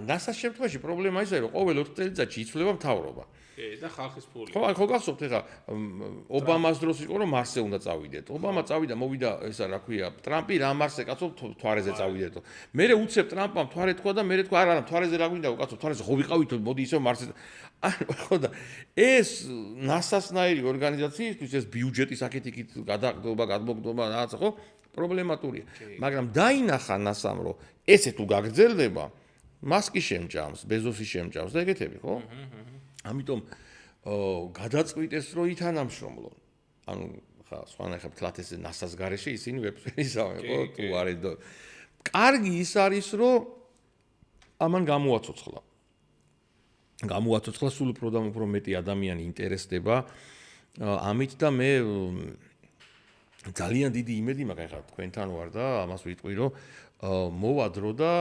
NASA-ს შემთხვევაში პრობლემა ის არის, რომ ყოველ 4 წელიწადში იცვლება მთავრობა. და ხალხის ფული. ხო გახსოვთ ეხლა ობამას დროს იყო რომ მარსზე უნდა წავიდეთ. ობამა წავიდა, მოვიდა ესა რა ქვია, ტრამპი რა მარსზე კაცო მთვარეზე წავიდეთო. მერე უცებ ტრამპმა მთვარე თქვა და მერე თქვა არა მთვარეზე რა გვინდა კაცო მთვარეზე ხო ვიყავითო, მოდი ისევ მარსზე. ხო და ეს NASA-სნაირი ორგანიზაციისთვის ეს ბიუჯეტის აქეთ-იქით გადაყდობა, გადმოგდობა რაღაცა ხო პრობლემატურია. მაგრამ დაინახა NASA-მ რომ ესე თუ გაგრძელდება, მასკი შემჭამს, ბეზოსი შემჭამს და ეგეთები ხო? ამიტომ გადაწყვიტეს რომ ითანამშრომლონ. ანუ ხა სხვანაირად თლათ ეს NASA-ს გარეშე ისინი ვებსერისავენ, ხო? თუ არის და კარგი ის არის რომ ამან გამოაცოცხლა სულ უფრო მეტი ადამიანი ინტერესდება ამით და მე ძალიან დიდი იმედი მაქვს ხა თქვენთან ვარ და ამას ვიტყვი რომ მოვა დრო და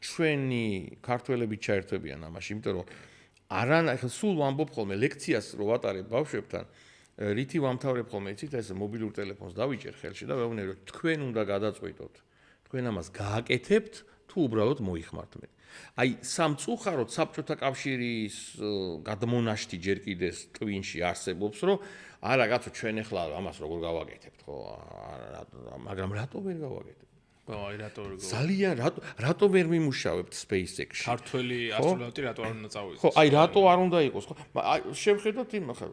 ჩვენი ქართველები ჩაერთვებიან ამაში, იმიტომ რომ არან ახლა სულ ვამბობ ხოლმე ლექციას რო ვატარებ ბავშვებთან, რითი ვამთავრებ ხოლმე, იცით, ეს მობილურ ტელეფონს დავიჭერ ხელში და ვეუბნები რომ თქვენ უნდა გადაწყვიტოთ. თქვენ ამას გააკეთებთ თუ უბრალოდ მოიხმართ. აი სამწუხაროდ საბჭოთა კავშირის გადმონაშთი ჯერ კიდეს ტვინში არსებობს, რომ არა კაცო ჩვენ ახლა ამას როგორ გავაკეთებთ, ხო? მაგრამ რატო ვერ გავაკეთებთ? ძალიან რატო ვერ მიმუშავებთ SpaceX-ში? ქართველი ასტრონავტი რატო არ უნდა წავიდეს? ხო, აი რატო არ უნდა იყოს, ხო? შევხედოთ იმ ახლა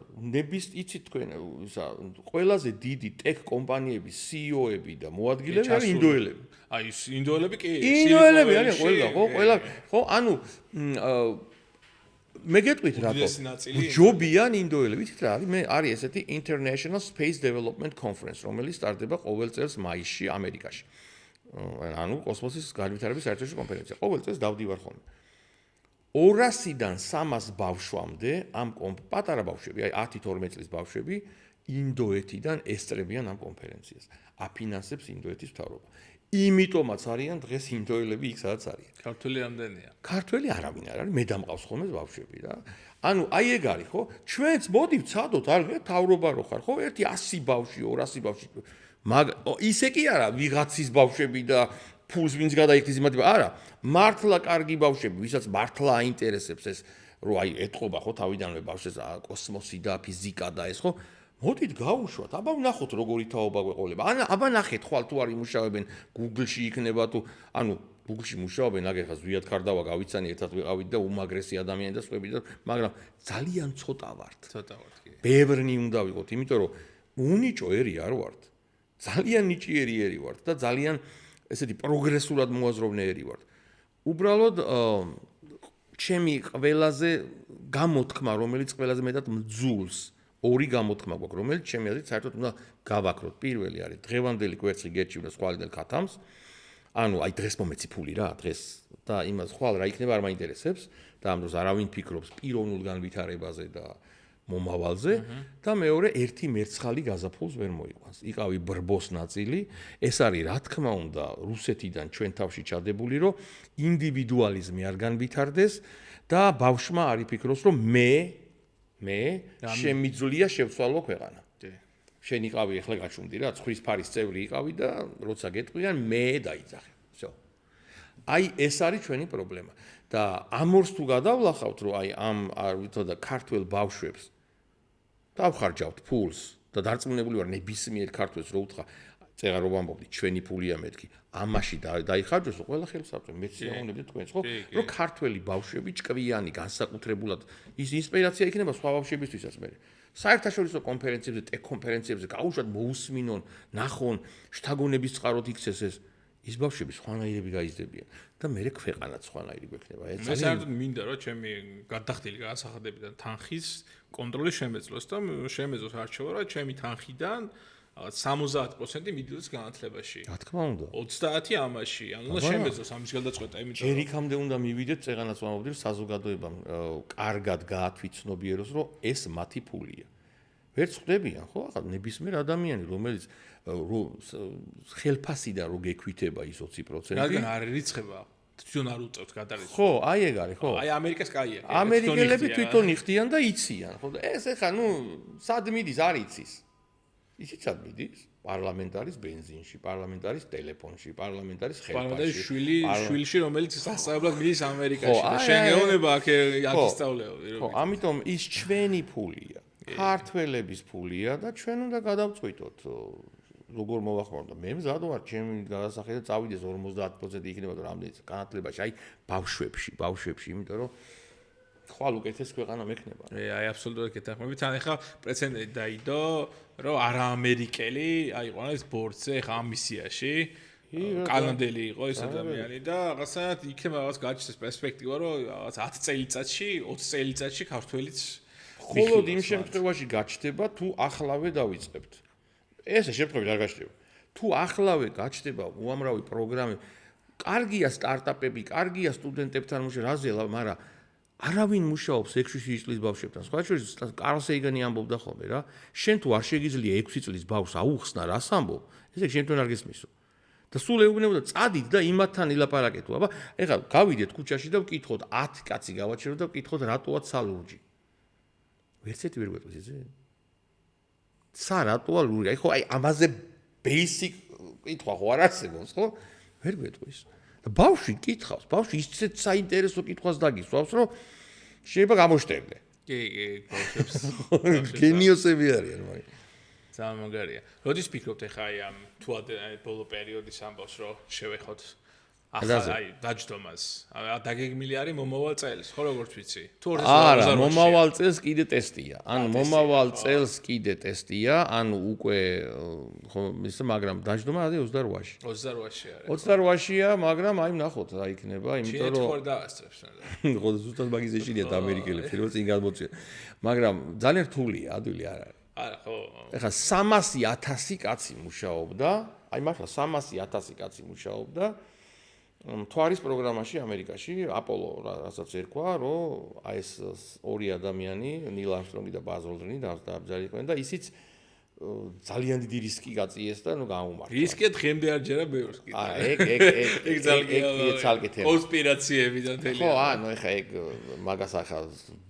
იცით თქვენ ისა ყველაზე დიდი ტექ კომპანიების CEO-ები და მოადგილეები არის ინდოელები. აი ინდოელები კი, ინდოელები არის ყველა, ხო? ყველა, ხო? ანუ მე გეტყვით რატო? ჯობიან ინდოელები, იცით რა არის? მე არის ესეთი International Space Development Conference, რომელიც სტარტდება ყოველ წელს მაისში ამერიკაში. ანუ კოსმოსის განვითარების საერთაშორისო კონფერენცია. ყოველ წელს დავდივარ ხოლმე. 200-დან 300 ბავშვამდე ამ პატარა ბავშვები, აი 10-12 წლის ბავშვები ინდოეთიდან ესწრებიან ამ კონფერენციას. აფინანსებს ინდოეთის მთავრობა. იმიტომაც არიან დღეს ინდოელები იქ სადაც არიან. ქართველი რამდენია? ქართველი არავინ არ არის, მე დამყავს ხოლმე ბავშვები რა. ანუ აი ეგ არის ხო? ჩვენც მოდი ვცადოთ, არ მთავრობა რო ხარ, ხო? ერთი 100 ბავშვი, 200 ბავშვი ისე კი არა ვიღაცის ბავშვები და ფულს ვინც გადაიხდის იმათი არა მართლა კარგი ბავშვები ვისაც მართლა აინტერესებს ეს რომ აი ეთყობა ხო თავიდანვე ბავშვებს კოსმოსი და ფიზიკა და ეს ხო მოდით გავუშვათ აბა ვნახოთ როგორი თაობა გვეყოლება აბა ნახეთ ხვალ თუ არ იმუშავებენ Google-ში იქნება თუ ანუ Google-ში მუშაობენ აგერხა ზვიად ქარდავა გავიცანი ერთად ვიყავით და უმაგრესი ადამიანი და სხვები და მაგრამ ძალიან ცოტა ვართ კი ბევრნი უნდა ვიყოთ იმიტომ რომ უნიჭო ერი არ ვართ ძალიან ნიჭიერი ვართ და ძალიან ესეთი პროგრესულად მოაზროვნეერი ვართ. უბრალოდ ჩემი ყველაზე გამოთქმა, რომელიც ყველაზე მეტად მძულს, ორი გამოთქმა გვაქვს, რომელიც ჩემი აზრით საერთოდ უნდა გავაქროთ. პირველი არის დღევანდელი კვერცხი გერჩივდა სხვალიდელ ქათამს. ანუ აი დღეს მომეცი ფული რა, დღეს და იმას ხვალ რა იქნება არ მაინტერესებს და ამ დროს არავინ ფიქრობს პიროვნულ განვითარებაზე და მომავალზე და მეორე ერთი მერცხალი გაზაფხულს ვერ მოიყვანს. იყავი ბრბოს ნაწილი, ეს არის რა თქმა უნდა რუსეთიდან ჩვენ თავში ჩადებული, რომ ინდივიდუალიზმი არ განვითარდეს და ბავშვმა არ იფიქროს, რომ მე შემიძლია შევცვალო ქვეყანა. შენ იყავი ახლა გაჩუმდი რა, ცხვრის ფარის წევრი იყავი და როცა გეტყვიან მე დაიძახე. всё. აი ეს არის ჩვენი პრობლემა. და ამორს თუ გადავლახავთ, რომ აი ამ ვითოდა ქართველ ბავშვებს დავხარჯავთ ფულს და დარწმუნებული ვარ ნებისმიერ ქართველს რო უთხრა წეღარ რომ ამბობდი ჩვენი ფულია მეთქი ამაში დაიხარჯოს ყველა ხელსაწყო მეც შეაუნებდი თქვენს ხო რომ ქართველი ბავშვები ჭკვიანი განსაკუთრებულად ის ინსპირაცია იქნება სხვა ბავშვებისთვისაც მე საერთაშორისო კონფერენციებზე ტექ-კონფერენციებზე გაუშვათ მოусმინონ ნახონ შთაგონების წყაროთ იქცეს ეს ის ბავშვები სხვანაირები გაიზრდებიან და მე ქვეყანაც სხვანაირი გვექნება ეს მე საერთოდ მინდა რომ ჩემი გადახდილი განსახადებიდან თანხის კონტროლი შემეძლოს და შემეძლოს არჩევა რომ ჩემი თანხიდან 70% მიდიოს განათლებაში. რა თქმა უნდა. 30 ამაში, ანუ უნდა შემეძლოს ამის გადაწყვეტა, იმიტომ რომ ჯერიქამდე უნდა მივიდეთ, წეღანაც ვამბობდი, რომ საზოგადოებამ კარგად გაათვითცნობიეროს, რომ ეს მათი ფულია. ვერც ხვდებიან, ხო, ახლა ნებისმიერ ადამიანი, რომელიც ხელფასიდან რო გექვითება ის 20%. რადგან არ რიცხება, თვითონ არ უწევთ გადარიცხვა. ხო, აი ეგ არის, ხო. აი ამერიკას კაია. ამერიკელები თვითონ იხდიან და იციან, ხო, და ეს ეხა, სად მიდის, არ იცის. ისიც სად მიდის? პარლამენტ არის ბენზინში, პარლამენტ არის ტელეფონში, პარლამენტ არის ხელფასში. პარლამენტ არის შვილში, რომელიც სასწავლებლად მიდის ამერიკაში და შენ გეუბნება აქ ისწავლეობ. ხო, ამიტომ ის ჩვენი ფულია. ქართველების ფულია და ჩვენ უნდა გადავწყვიტოთ როგორ მოვახმაროთ. მე მზად ვარ ჩემი გადასახადი და წავიდეს 50% იქნება და რამდენიც განათლებაში, აი ბავშვებში, იმიტომ რომ ხვალ უკეთეს ქვეყანა მექნება. აი აბსოლუტურად გეთანხმებით. ან ეხლა პრეცედენტი დაიდო, რომ არაამერიკელი აიყვანა ეს ბორცე ეხლა ამ მისიაში. კანადელი იყო ეს ადამიანი და რაღაცა იქნება რაღაც გაჩნდეს პერსპექტივა, რომ რაღაც 10 წელიწადში, 20 წელიწადში ქართველიც მხოლოდ იმ შემთხვევაში გაჩნდება, თუ ახლავე დავიწყებთ. ესე შემთხვევით არ გაჩნდება. თუ ახლავე გაჩნდება უამრავი პროგრამები, კარგია სტარტაპები, კარგია სტუდენტებთან მუშაობა, მაგრამ არავინ მუშაობს 6 წლის ბავშვებთან. სხვა შორის კარლ სეიგანი ამბობდა ხოლმე რა, შენ თუ არ შეგიძლია 6 წლის ბავშვს აუხსნა რას ამბობ, ესე შენთან არ გესმისო. და სულ ეუბნებოდა წადით და იმათთან ილაპარაკეთო. აბა, ეხლა გავიდეთ ქუჩაში და ვკითხოთ 10 კაცი გავაჩეროთ და ვკითხოთ რატოა ცალურჯი. ვერცეთი ვერ გვეტყვის ესე? ცა რატოა ლური? აი ხო, აი ამაზე basic კითხვა ხო არ არსებობს, ხო? ვერ გვეტყვის. ბავშვი კითხავს, ბავშვი ისეთ საინტერესო კითხვას დაგისვავს, რომ შეიძლება გამოშტერდე. კი, ბავშვებს. გენიოსები არიან, მაგრამ ძალიან მაგარია. როდის ფიქრობთ ახლა აი ამ თუ ბოლო პერიოდის ამბავს, რომ შევეხოთ ახლა აი დაჯდომას. დაგეგმილი არის მომავალ წელს, ხო როგორც ვიცი? თუ 2028-ში. არა, მომავალ წელს კიდე ტესტია. ანუ მომავალ წელს კიდე ტესტია, ანუ უკვე ხო ის მაგრამ დაჯდომა არის 28-ში. 28-ში არის. 28-შია, მაგრამ აი ნახოთ რა იქნება, იმიტომ რომ ხო დაასწრებს რა. ხო ზუსტად მაგის ეშინიათ ამერიკელებს, რომ წინ გადმოწია. მაგრამ ძალიან რთულია, ადვილი არ არის. არა, ხო. ეხლა 300,000 კაცი მუშაობდა, აი მართლა 300,000 კაცი მუშაობდა მთვარის პროგრამაში ამერიკაში, აპოლო რასაც ერქვა, რომ აი ეს ორი ადამიანი, ნილ არმსტრონგი და ბაზ ოლდრინი დაბრძალიყვნენ და ისიც ძალიან დიდი რისკი გაწიეს და გაუმართა. რისკი დღემდე არ ჯერა ბევრს კიდე. აა ეგ ძალიან კონსპირაციები და თელი. ხო, ანუ ეხა ეგ მაგას ახლა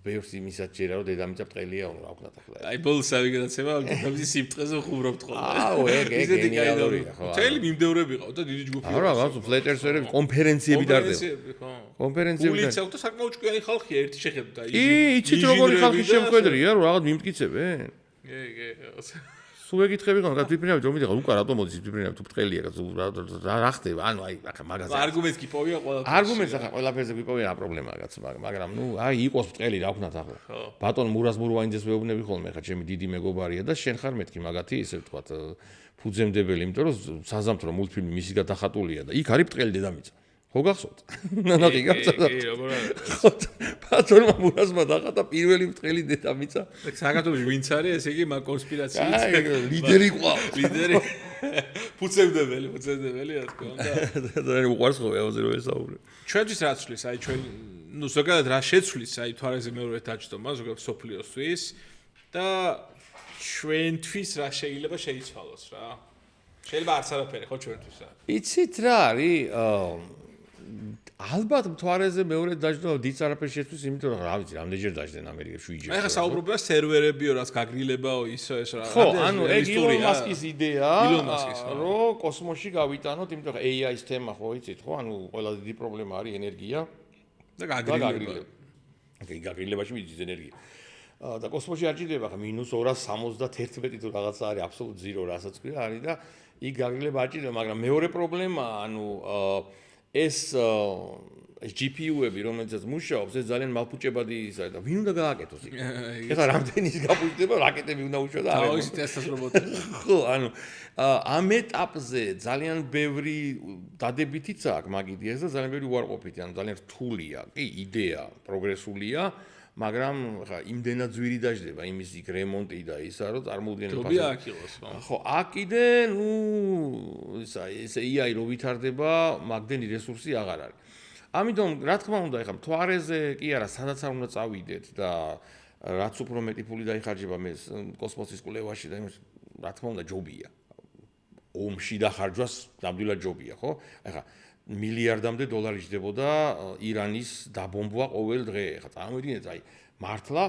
ბევრს იმისაც ჯერა რომ დედამიწა ბრტყელია, რა ვქნათ ახლა. აი ბოლოსავე გადაცემა დედამიწის სიმწყეზე ხუბრობთ ხოლმე. აუ ეგ გენიალურია, ხო. მთელი მიმდევრები ყავ და დიდი ჯგუფი. არა, რაღაც ფლეტერსერები, კონფერენციები დარდება. კონფერენციები. გულიც აქვს და საკმაოდ ჭკვიანი ხალხია ერთი შეხედა. იცით როგორი ხალხი შემხედრია, რომ რაღაც მიმტკიცებენ? სულ ეკითხები ხომ, გათვიფრინავით რომ მიდიხარ, უკა რატომ მოდის ფიფრინავით თუ ბრტყელია, რა ხდება? ანუ აი, ახლა მაგაზე. არგუმენტს კი პოვია ყველაფერზე. არგუმენტს ახლა ყველაფერზე გიპოვია რა პრობლემაა კაც, მაგრამ აი იყოს ბრტყელი რა ვქნათ ახლა. ბატონ მურას მურვაინძეს ვეუბნები ხოლმე, ახლა ჩემი დიდი მეგობარია და შენ ხარ მეთქი მაგათი, ესე ვთქვათ, ფუძემდებელი, იმიტომ რომ საზამთრო მულტფილმი მისი გადახატულია და იქ არის ბრტყელი დედამიწა. ხო გახსოვთ? ნახე გახსოვთ. კი, როგორ არის? ბატონმა მურასმა დახატა პირველი ბრტყელი დედამიწა. საქართველოში ვინც არის, ესე იგი მაგ კონსპირაციით. აი, ლიდერი ყავს. ლიდერი. ფუძემდებელი, რა თქმა უნდა. და უყარს ხო ამაზე რომ ესაუბრე. ჩვენთვის რა ცვლის, აი ჩვენ, ზოგადად რა შეცვლის, აი თვარეზე მეორე დაჯდომა, ზოგადად სოფლიოსთვის და ჩვენთვის რა შეიძლება შეიცვალოს რა. შეიძლება არც არაფერი ხო ჩვენთვის რა. იცით რა არის? ალბათ მთვარეზე მეორე დაждდება დიდ არაფერს შეცვის, იმიტომ რომ რა ვიცი, რამდენჯერ დაждდნენ ამერიკაში 7 ჯერ. აი ხა საუბრობია სერვერებიო, რაც გაგრილებაო, ისო ეს რა. ხო, ანუ ეგ ილონ მასკის იდეაა, ილონ მასკის, რომ კოსმოსში გავიტანოთ, იმიტომ რომ AI-ის თემა ხო იცით, ხო? ანუ ყველა დიდი პრობლემა არის ენერგია და გაგრილება. ოკეი, გაგრილებაში მიდის ენერგია. და კოსმოსში არ ჭირდება ხა -271 თუ რაღაცა არის აბსოლუტ 0, რასაც ქვია არის და იქ გაგრილება არ ჭირდება, მაგრამ მეორე პრობლემა, ანუ ეს GPU-ები, რომელზეც მუშაობს, ეს ძალიან მალფუჭებადი ისაა და ვინ უნდა გააკეთოს იქ? ეხლა რამდენი ის გაფუჭდება, რაკეტები უნდა უშვა და არა. თავისი ტესტის რობოტები. ხო, ანუ ამ ეტაპზე ძალიან ბევრი დადებითიც აქვს მაგ იდეას და ძალიან ბევრი უარყოფითი, ანუ ძალიან რთულია. კი, იდეა პროგრესულია, მაგრამ ხა იმდენად ძვირი დაждდება იმის იქ რემონტი და ისა, რომ წარმოუდგენელი ფასი. აქ იყოს, ხო, აქ კიდე, ნუ ეს AI რო ვითარდება, მაგდენი რესურსი აღარ არის. ამიტომ, რა თქმა უნდა, ეხლა მთვარეზე კი არა, სადაც არ უნდა წავიდეთ და რაც უფრო მეტი ფული დაიხარჯება მე კოსმოსის კვლევაში და იმას, რა თქმა უნდა, ჯობია. ომში დახარჯვას ნამდვილად ჯობია, ხო? ეხლა მილიარდამდე დოლარი ჯდებოდა ირანის დაბომბვა ყოველ დღე. ეხლა წარმოვიდგინეთ, აი, მართლა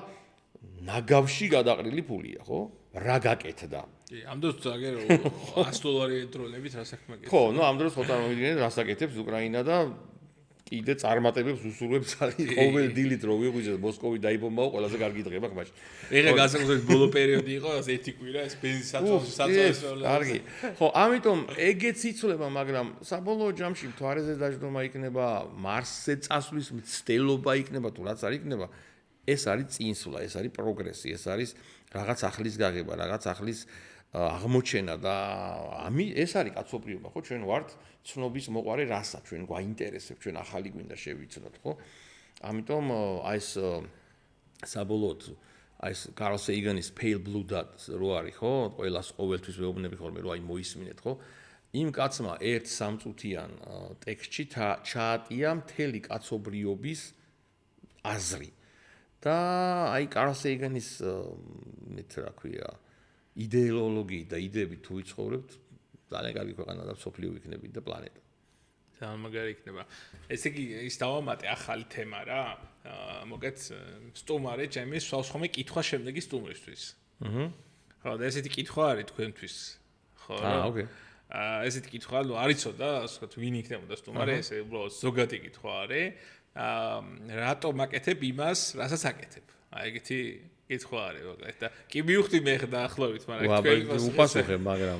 ნაგავში გადაყრილი ფულია, ხო? რა გაკეთდა? კი, ამ დროს აგერ $100 დრონებით რა საქმე გეკეთდა? ხო, ნუ ამ დროს ხო წარმოვიდგინეთ, რას აკეთებს უკრაინა და კიდე წარმატებებს უსურვებს ყოველ დილით რო ვიღვიძეთ მოსკოვი დაიბომბაო, ყველაზე კარგი დღე მაქვს მაშინ. ეხლა განსაკუთრებით ბოლო პერიოდი იყო, ეს 1 კვირა, ეს ბენზინსაცავს. კარგი. ხო, ამიტომ ეგეც იცვლება, მაგრამ საბოლოო ჯამში მთვარეზე დაждდომა იქნება, მარსზე წასვლის მცდელობა იქნება თუ რაც არ იქნება, ეს არის წინსვლა, ეს არის პროგრესი, ეს არის რაღაც ახლის გაღება, რაღაც ახლის აღმოჩენა და ეს არის კაცობრიობა, ხო? ჩვენ ვართ ცნობის მოყარე რასა, ჩვენ გვაინტერესებს, ჩვენ ახალი გვინდა შევიცნოთ, ხო? ამიტომ აი ეს საბოლოოდ აი ეს კარლ სეიგანის Pale Blue Dot რო არის, ხო? ყველას ყოველთვის ვეუბნები ხოლმე, რომ აი მოისმინეთ, ხო? იმ კაცმა ერთ სამწუთიან ტექსტში ჩაატია მთელი კაცობრიობის აზრი. და აი კარლ სეიგანის მეთ რა ქვია იდეოლოგიით და იდეებით თუ ვიცხოვრებთ, ძალიან კარგი ქვეყანა და სოფლიო იქნებით და პლანეტა. ძალიან მაგარი იქნება. ესე იგი, ის დავამატე ახალი თემა რა. მოგეთ სტუმარი ჩემი სხვადასხვა კითხვა შემდეგი სტუმრისთვის. ხო, და ესეთი კითხვა არის თქვენთვის. ხო. ოკეი. ესეთი კითხვა, ნუ არ იცოდა, ასე ვთქვათ, ვინ იქნებოდა სტუმარი, ესე უბრალოდ ზოგადი კითხვა არის. რატომ აკეთებ იმას, რასაც აკეთებ? აი ეგეთი კითხვა არის, მოკლედ და კი მივხვდი მე ხა დაახლოებით, მაგრამ თქვენ უპასუხებ, მაგრამ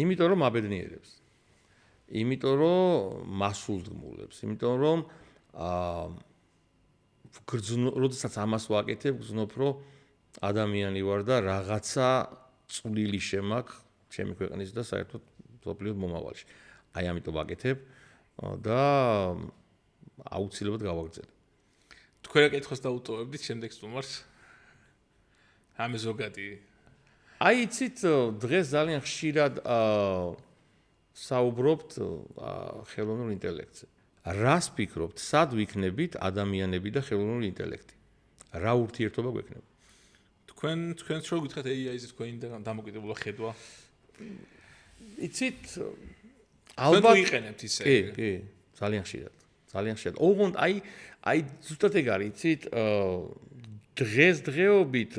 იმიტომ რომ აბედნიერებს. იმიტომ რომ მასულდგმულებს, იმიტომ რომ როდესაც ამას ვაკეთებ, გრძნობ რომ ადამიანი ვარ და რაღაცა წვლილი შემაქვს ჩემი ქვეყნის და საერთოდ სოფლიო მომავალში. აი ამიტომ ვაკეთებ და აუცილებლად გავაგრძელებ. თქვენ რა კითხოს დაუტოვებდით შემდეგ სტუმარს? ამ ზოგადი. აი იცით, დღეს ძალიან ხშირად საუბრობთ ხელოვნურ ინტელექტზე. რას ფიქრობთ, სად ვიქნებით ადამიანები და ხელოვნური ინტელექტი? რა ურთიერთობა გვექნება? თქვენს რო გითხრათ AI-ზე თქვენი დამოკიდებულა ხედვა? იცით, ალბათ ვიყენებთ ისე. კი, ძალიან ხშირად. ძალიან ხშირად. ოღონდ აი ზუსტად ეგ არის, იცით, დღესდღეობით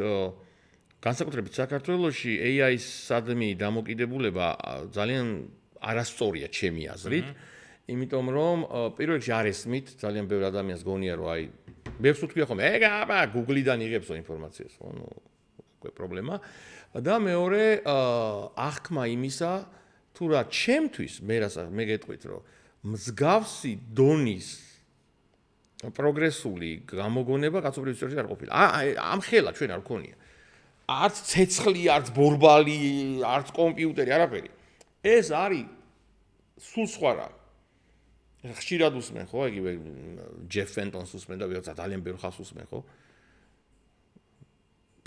განსაკუთრებით საქართველოში AI-ის სადმი დამოკიდებულება ძალიან არასწორია ჩემი აზრით, იმიტომ რომ პირველ რიგში არ ესმით, ძალიან ბევრი ადამიანს გონია რომ აი ბევრს უთქვია ხოლმე, ეგ აბა Google-დან იღებსო ინფორმაციას, ხო, ნუ უკვე პრობლემა. და მეორე აღქმა იმისა, თუ რა ჩემთვის მე გეტყვით რომ მსგავსი დონის პროგრესული გამოგონება კაცობრიობის ისტორიაში არ ყოფილა. ამ ხელა ჩვენ არ გქონია. არც ცეცხლი, არც ბორბალი, არც კომპიუტერი, არაფერი. ეს არის სულ სხვა რა. ხშირად უსმენ, ხო, იგივე ჯეფ ფენტონს უსმენ და ვიღაცა ძალიან ბევრ ხალხს უსმენ, ხო?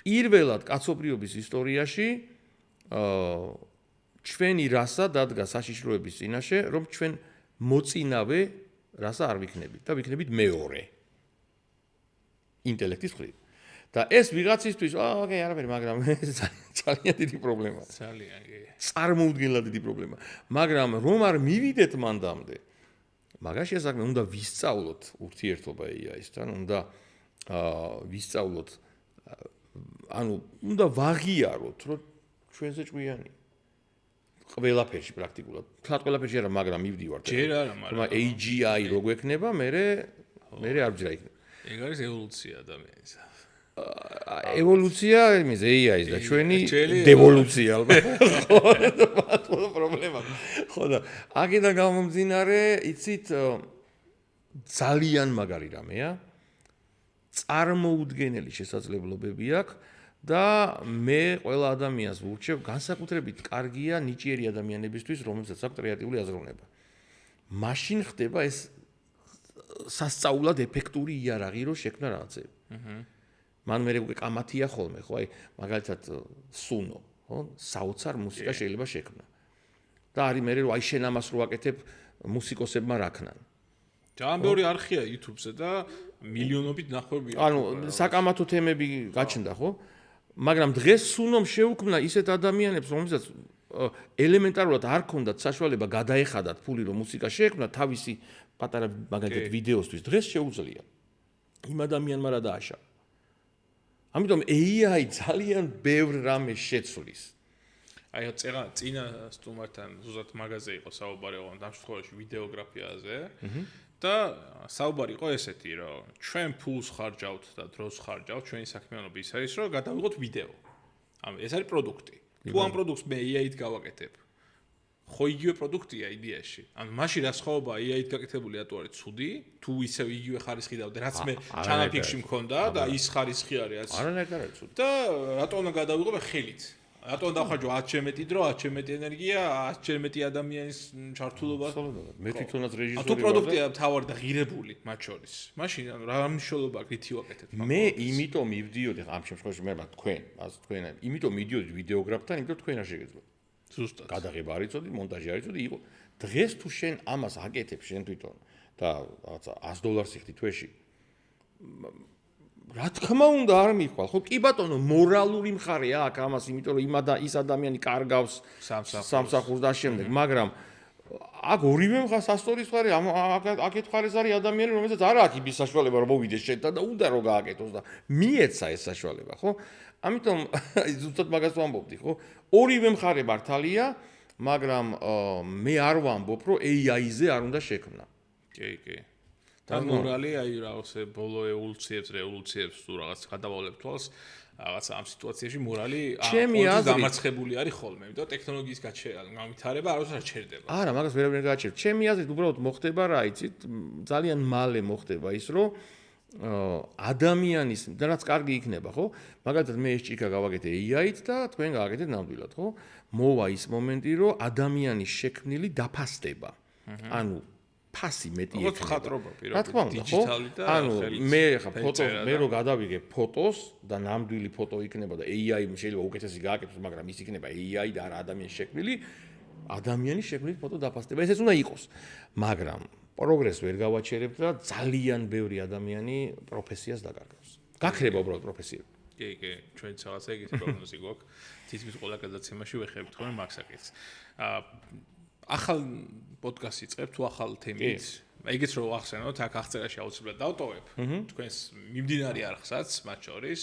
პირველად კაცობრიობის ისტორიაში ჩვენი რასა დადგა საშიშროების წინაშე, რომ ჩვენ მოწინავე რასა არ ვიქნებით და ვიქნებით მეორე ინტელექტის მხრივ. და ეს ვიღაცისთვის, ოკეი, არაფერი, მაგრამ ეს ძალიან დიდი პრობლემაა. ძალიან, კი. წარმოუდგენლად დიდი პრობლემა. მაგრამ რომ არ მივიდეთ მანდამდე მაგრამ შესაძლოა უნდა ვისწავლოთ ურთიერთობა AI-სთან, უნდა ვისწავლოთ ანუ უნდა ვაღიაროთ, რომ ჩვენზე ჭკვიანი ყველაფერში პრაქტიკულად. თლათ ყველაფერში არა, მაგრამ მივდივართ. ჯერ არა, მაგრამ AGI რო გვექნება, მე არ ვძრა იქნება. ეგ არის ევოლუცია ადამიანისა. ევოლუცია იმის AI-ის და ჩვენი დევოლუცია ალბათ. ხო, პრობლემა. ხო და აქედან გამომდინარე, იცით ძალიან მაგარი რამეა. წარმოუდგენელი შესაძლებლობები აქვს და მე ყველა ადამიანს ვურჩევ, განსაკუთრებით კარგია ნიჭიერი ადამიანებისთვის, რომელსაც აქვს კრეატიული აზროვნება. მაშინ ხდება ეს სასწაულად ეფექტური იარაღი, რომ შექმნა რაღაცები. მან მე უკვე კამათია ხოლმე, ხო, აი, მაგალითად სუნო, ხო, საოცარ მუსიკა შეიძლება შექმნა. და არის მე რომ აი შენ ამას რო აკეთებ, მუსიკოსებმა რაქნან. ძალიან ბევრი არხია YouTube-ზე და მილიონობით ნახვები აქვს. ანუ საკამათო თემები გაჩნდა, ხო? მაგრამ დღეს სუნომ შეუქმნა ისეთ ადამიანებს, რომელსაც ელემენტარულად არ ქონდათ საშუალება გადაეხადათ ფული, რომ მუსიკა შეექმნა თავისი პატარა მაგალითად ვიდეოსთვის. დღეს შეუძლია. იმ ადამიანმა რა დააშავა. ამიტომ AI ძალიან ბევრ რამეს შეცვლის. აი წინა სტუმართან ზუსტად მაგაზე იყო საუბარი, ოღონდ ამ შემთხვევაში ვიდეოგრაფიაზე. და საუბარი იყო ესეთი, რომ ჩვენ ფულს ხარჯავთ და დროს ხარჯავთ, ჩვენი საქმიანობა ის არის, რომ გადავიღოთ ვიდეო. ეს არის პროდუქტი. თუ ამ პროდუქტს მე AI-ით გავაკეთებ, ხო იგივე პროდუქტია იდეაში. ანუ მაშინ რა სხვაობა AI-ით გაკეთებული ატო არის ცუდი, თუ ისევ იგივე ხარისხი დავდე, რაც მე ჩანაფიქში მქონდა და ის ხარისხი არის, რაც არანაირად არ ცუდი. და რატო უნდა გადავიღო მე ხელით? რატო უნდა დავხარჯო 10-ჯერ მეტი დრო, 10-ჯერ მეტი ენერგია, 10-ჯერ მეტი ადამიანის ჩართულობა? მე თვითონაც რეჟისორი ვარ. თუ პროდუქტია თავარი და ღირებული მათ შორის. მაშინ რა მნიშვნელობა აქვს ითი ვაკეთებ? მე იმიტომ მივდიოდი ამ შემთხვევაში მე თქვენ, იმიტომ მივდიოდი ვიდეოგრაფთან, იმიტომ თქვენ არ შეგეძლო. ზუსტად. გადაღება არ იცოდი, მონტაჟი არ იცოდი, იყო. დღეს თუ შენ ამას აკეთებ შენ თვითონ და რაღაცა $100 იხდი თვეში. რა თქმა უნდა არ მიხვალ, ხო კი ბატონო, მორალური მხარე აქვს ამას, იმიტომ რომ ის ადამიანი კარგავს სამსახურს და შემდეგ, მაგრამ აქ ორივე სასტორის მხარე, აქეთ მხარეს არის ადამიანი, რომელსაც არ აქვს იმის საშუალება, რომ მოვიდეს შენთან და უნდა რომ გააკეთოს და მიეცა ეს საშუალება, ხო? ამიტომ ზუსტად მაგას ვამბობდი, ხო? ორივე მხარე მართალია, მაგრამ მე არ ვამბობ, რომ AI-ზე არ უნდა შექმნა. კი. და მორალი აი რაღაცე ბოლო ევოლუციებს, რევოლუციებს თუ რაღაც გადავალებ თვალს, რაღაც ამ სიტუაციაში მორალი დამარცხებული არის ხოლმე, იმიტომ რომ ტექნოლოგიის განვითარება არასდროს არ ჩერდება. არა, მაგას ვერავინ არ გააჩერებს. ჩემი აზრით უბრალოდ მოხდება რა, იცით, ძალიან მალე მოხდება ის, რომ ადამიანის და რაც კარგი იქნება, ხო? მაგალითად მე ეს ჭიქა გავაკეთე AI-ით და თქვენ გააკეთეთ ნამდვილად, ხო? მოვა ის მომენტი, რომ ადამიანის შექმნილი დაფასდება. ანუ ფასი მეტი ექნება. ხატრობა რა თქმა უნდა, ხო? ანუ მე ხა მე რო გადავიღე ფოტოს და ნამდვილი ფოტო იქნება და AI შეიძლება უკეთესი გააკეთოს, მაგრამ ის იქნება AI და არა ადამიანის შექმნილი, ადამიანის შექმნილი ფოტო დაფასდება. ესეც უნდა იყოს. მაგრამ პროგრესს ვერ გავაჩერებთ და ძალიან ბევრი ადამიანი პროფესიას დაკარგავს. გაქრება უბრალოდ პროფესიები. კი, ჩვენც რაღაცა ეგეთი პროგნოზი გვაქვს. თითქმის ყველა გადაცემაში ვეხებთ ხოლმე მაქსაკეთს. ახალ პოდკასტი წებ თუ ახალ თემით. ეგეც რო ახსენოთ, აქ აღწერაში აუცილებლად დავტოვებ. თქვენს მიმდინარე არხსაც მათ შორის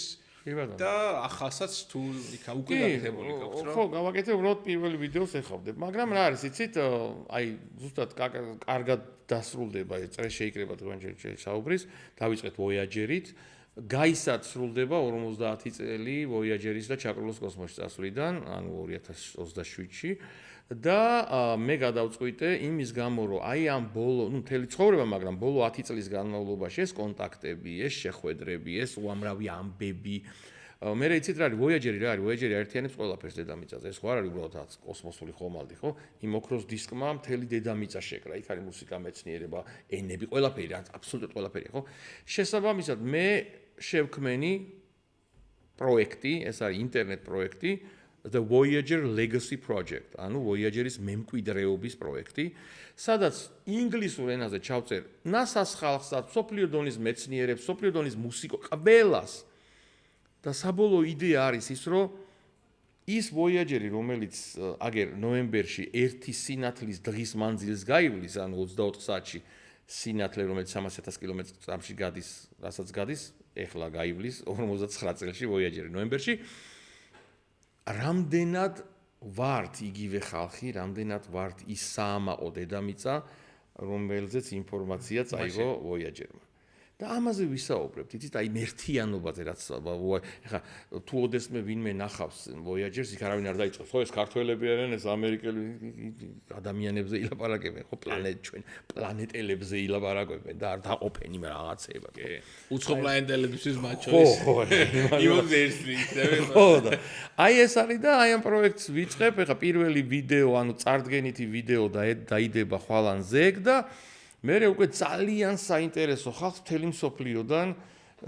და ახალსაც თუ იქა უკვე გაკეთებული გაქვს რა. ხო, გავაკეთე უბრალოდ პირველი ვიდეოს ეხავდებ, მაგრამ რა არის, იცით, აი ზუსტად კარგად დასრულდება ეს წრე შეიკრება თქვენ საუბრის, დავიწყეთ Voyager-ით. გაისაც სრულდება 50 წელი Voyager-ის და ჩაკრულოს კოსმოსში წასვლიდან, ანუ 2027-ში. და მე გადავწყვიტე იმის გამო, რომ აი ამ ბოლო, მთელი ცხოვრება, მაგრამ ბოლო 10 წლის განმავლობაში ეს კონტაქტები, ეს შეხვედრები, ეს უამრავი ამბები. მე იცით რა არის Voyager-ი რა არის? Voyager-ი აერთიანებს ყველაფერს დედამიწაზე. ეს ხო არ არის უბრალოდ კოსმოსური ხომალდი, ხო? იმ ოქროს დისკმა მთელი დედამიწა შეკრა. იქ არის მუსიკა, მეცნიერება, ენები, ყველაფერი, აბსოლუტურად ყველაფერი, ხო? შესაბამისად, მე შევქმენი პროექტი, ეს არის ინტერნეტ პროექტი, The Voyager Legacy Project, ანუ Voyager-ის მემკვიდრეობის პროექტი, სადაც ინგლისურ ენაზე ჩავწერ NASA-ს ხალხსაც, სოფლიო დონის მეცნიერებს, სოფლიო დონის მუსიკოს, ყველას. და საბოლოო იდეა არის ის, რომ ის Voyager-ი, რომელიც აგერ ნოემბერში 1 სინათლის დღის მანძილს გაივლის, ანუ 24 საათში სინათლე, რომელიც 300,000 კილომეტრ-წამში გადის, რასაც გადის, ეხლა გაივლის 59 წელში Voyager-ი ნოემბერში. რამდენად ვართ იგივე ხალხი, რამდენად ვართ ის საამაყო დედამიწა, რომელზეც ინფორმაცია წაიღო Voyager-მა. და ამაზე ვისაუბრებთ, იცით, აი მერთიანობაზე რაც ეხლა თუ ოდესმე ვინმე ნახავს Voyager-ს, იქ არავინ არ დაიწყებს, ხო ეს ქართველები არიან, ეს ამერიკელი ადამიანებზე ილაპარაკებენ, ხო ჩვენ პლანეტელებზე ილაპარაკებენ და არ დაყოფენ იმ რაღაცეებად. კი. უცხო პლანეტელებისთვის მათ შორის. ხო, იმას ერთი იქნება. ხო და აი ეს არის და აი ამ პროექტს ვიწყებ, ეხლა პირველი ვიდეო, ანუ წარდგენითი ვიდეო დაიდება ხვალან ზეგ და მე უკვე ძალიან საინტერესო ხალხს მთელი მსოფლიოდან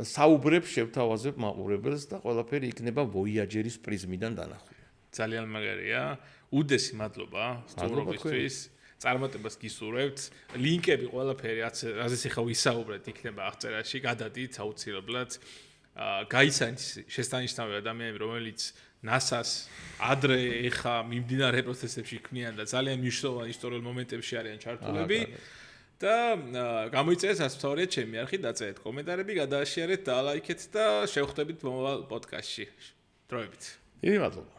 საუბრებს შევთავაზებ მაყურებელს და ყველაფერი იქნება Voyager-ის პრიზმიდან დანახული. ძალიან მაგარია. უდესი მადლობა სტუმრობისთვის. წარმატებას გისურვებთ. ლინკები ყველაფერი რაზეც ახლა ვისაუბრეთ იქნება აღწერაში. გადადით აუცილებლად. გაიცანით შესანიშნავი ადამიანები, რომელიც NASA-ს ადრე ეხა მიმდინარე პროცესებში ქმნიან და ძალიან მნიშვნელოვან ისტორიულ მომენტებში არიან ჩართულები. და გამოიწერეთ ასწორეთ ჩემი არხი, დაწერეთ კომენტარები, გადააშერეთ და ლაიქეთ და შევხვდებით მომავალ პოდკასტში. დროებით. დიდი მადლობა.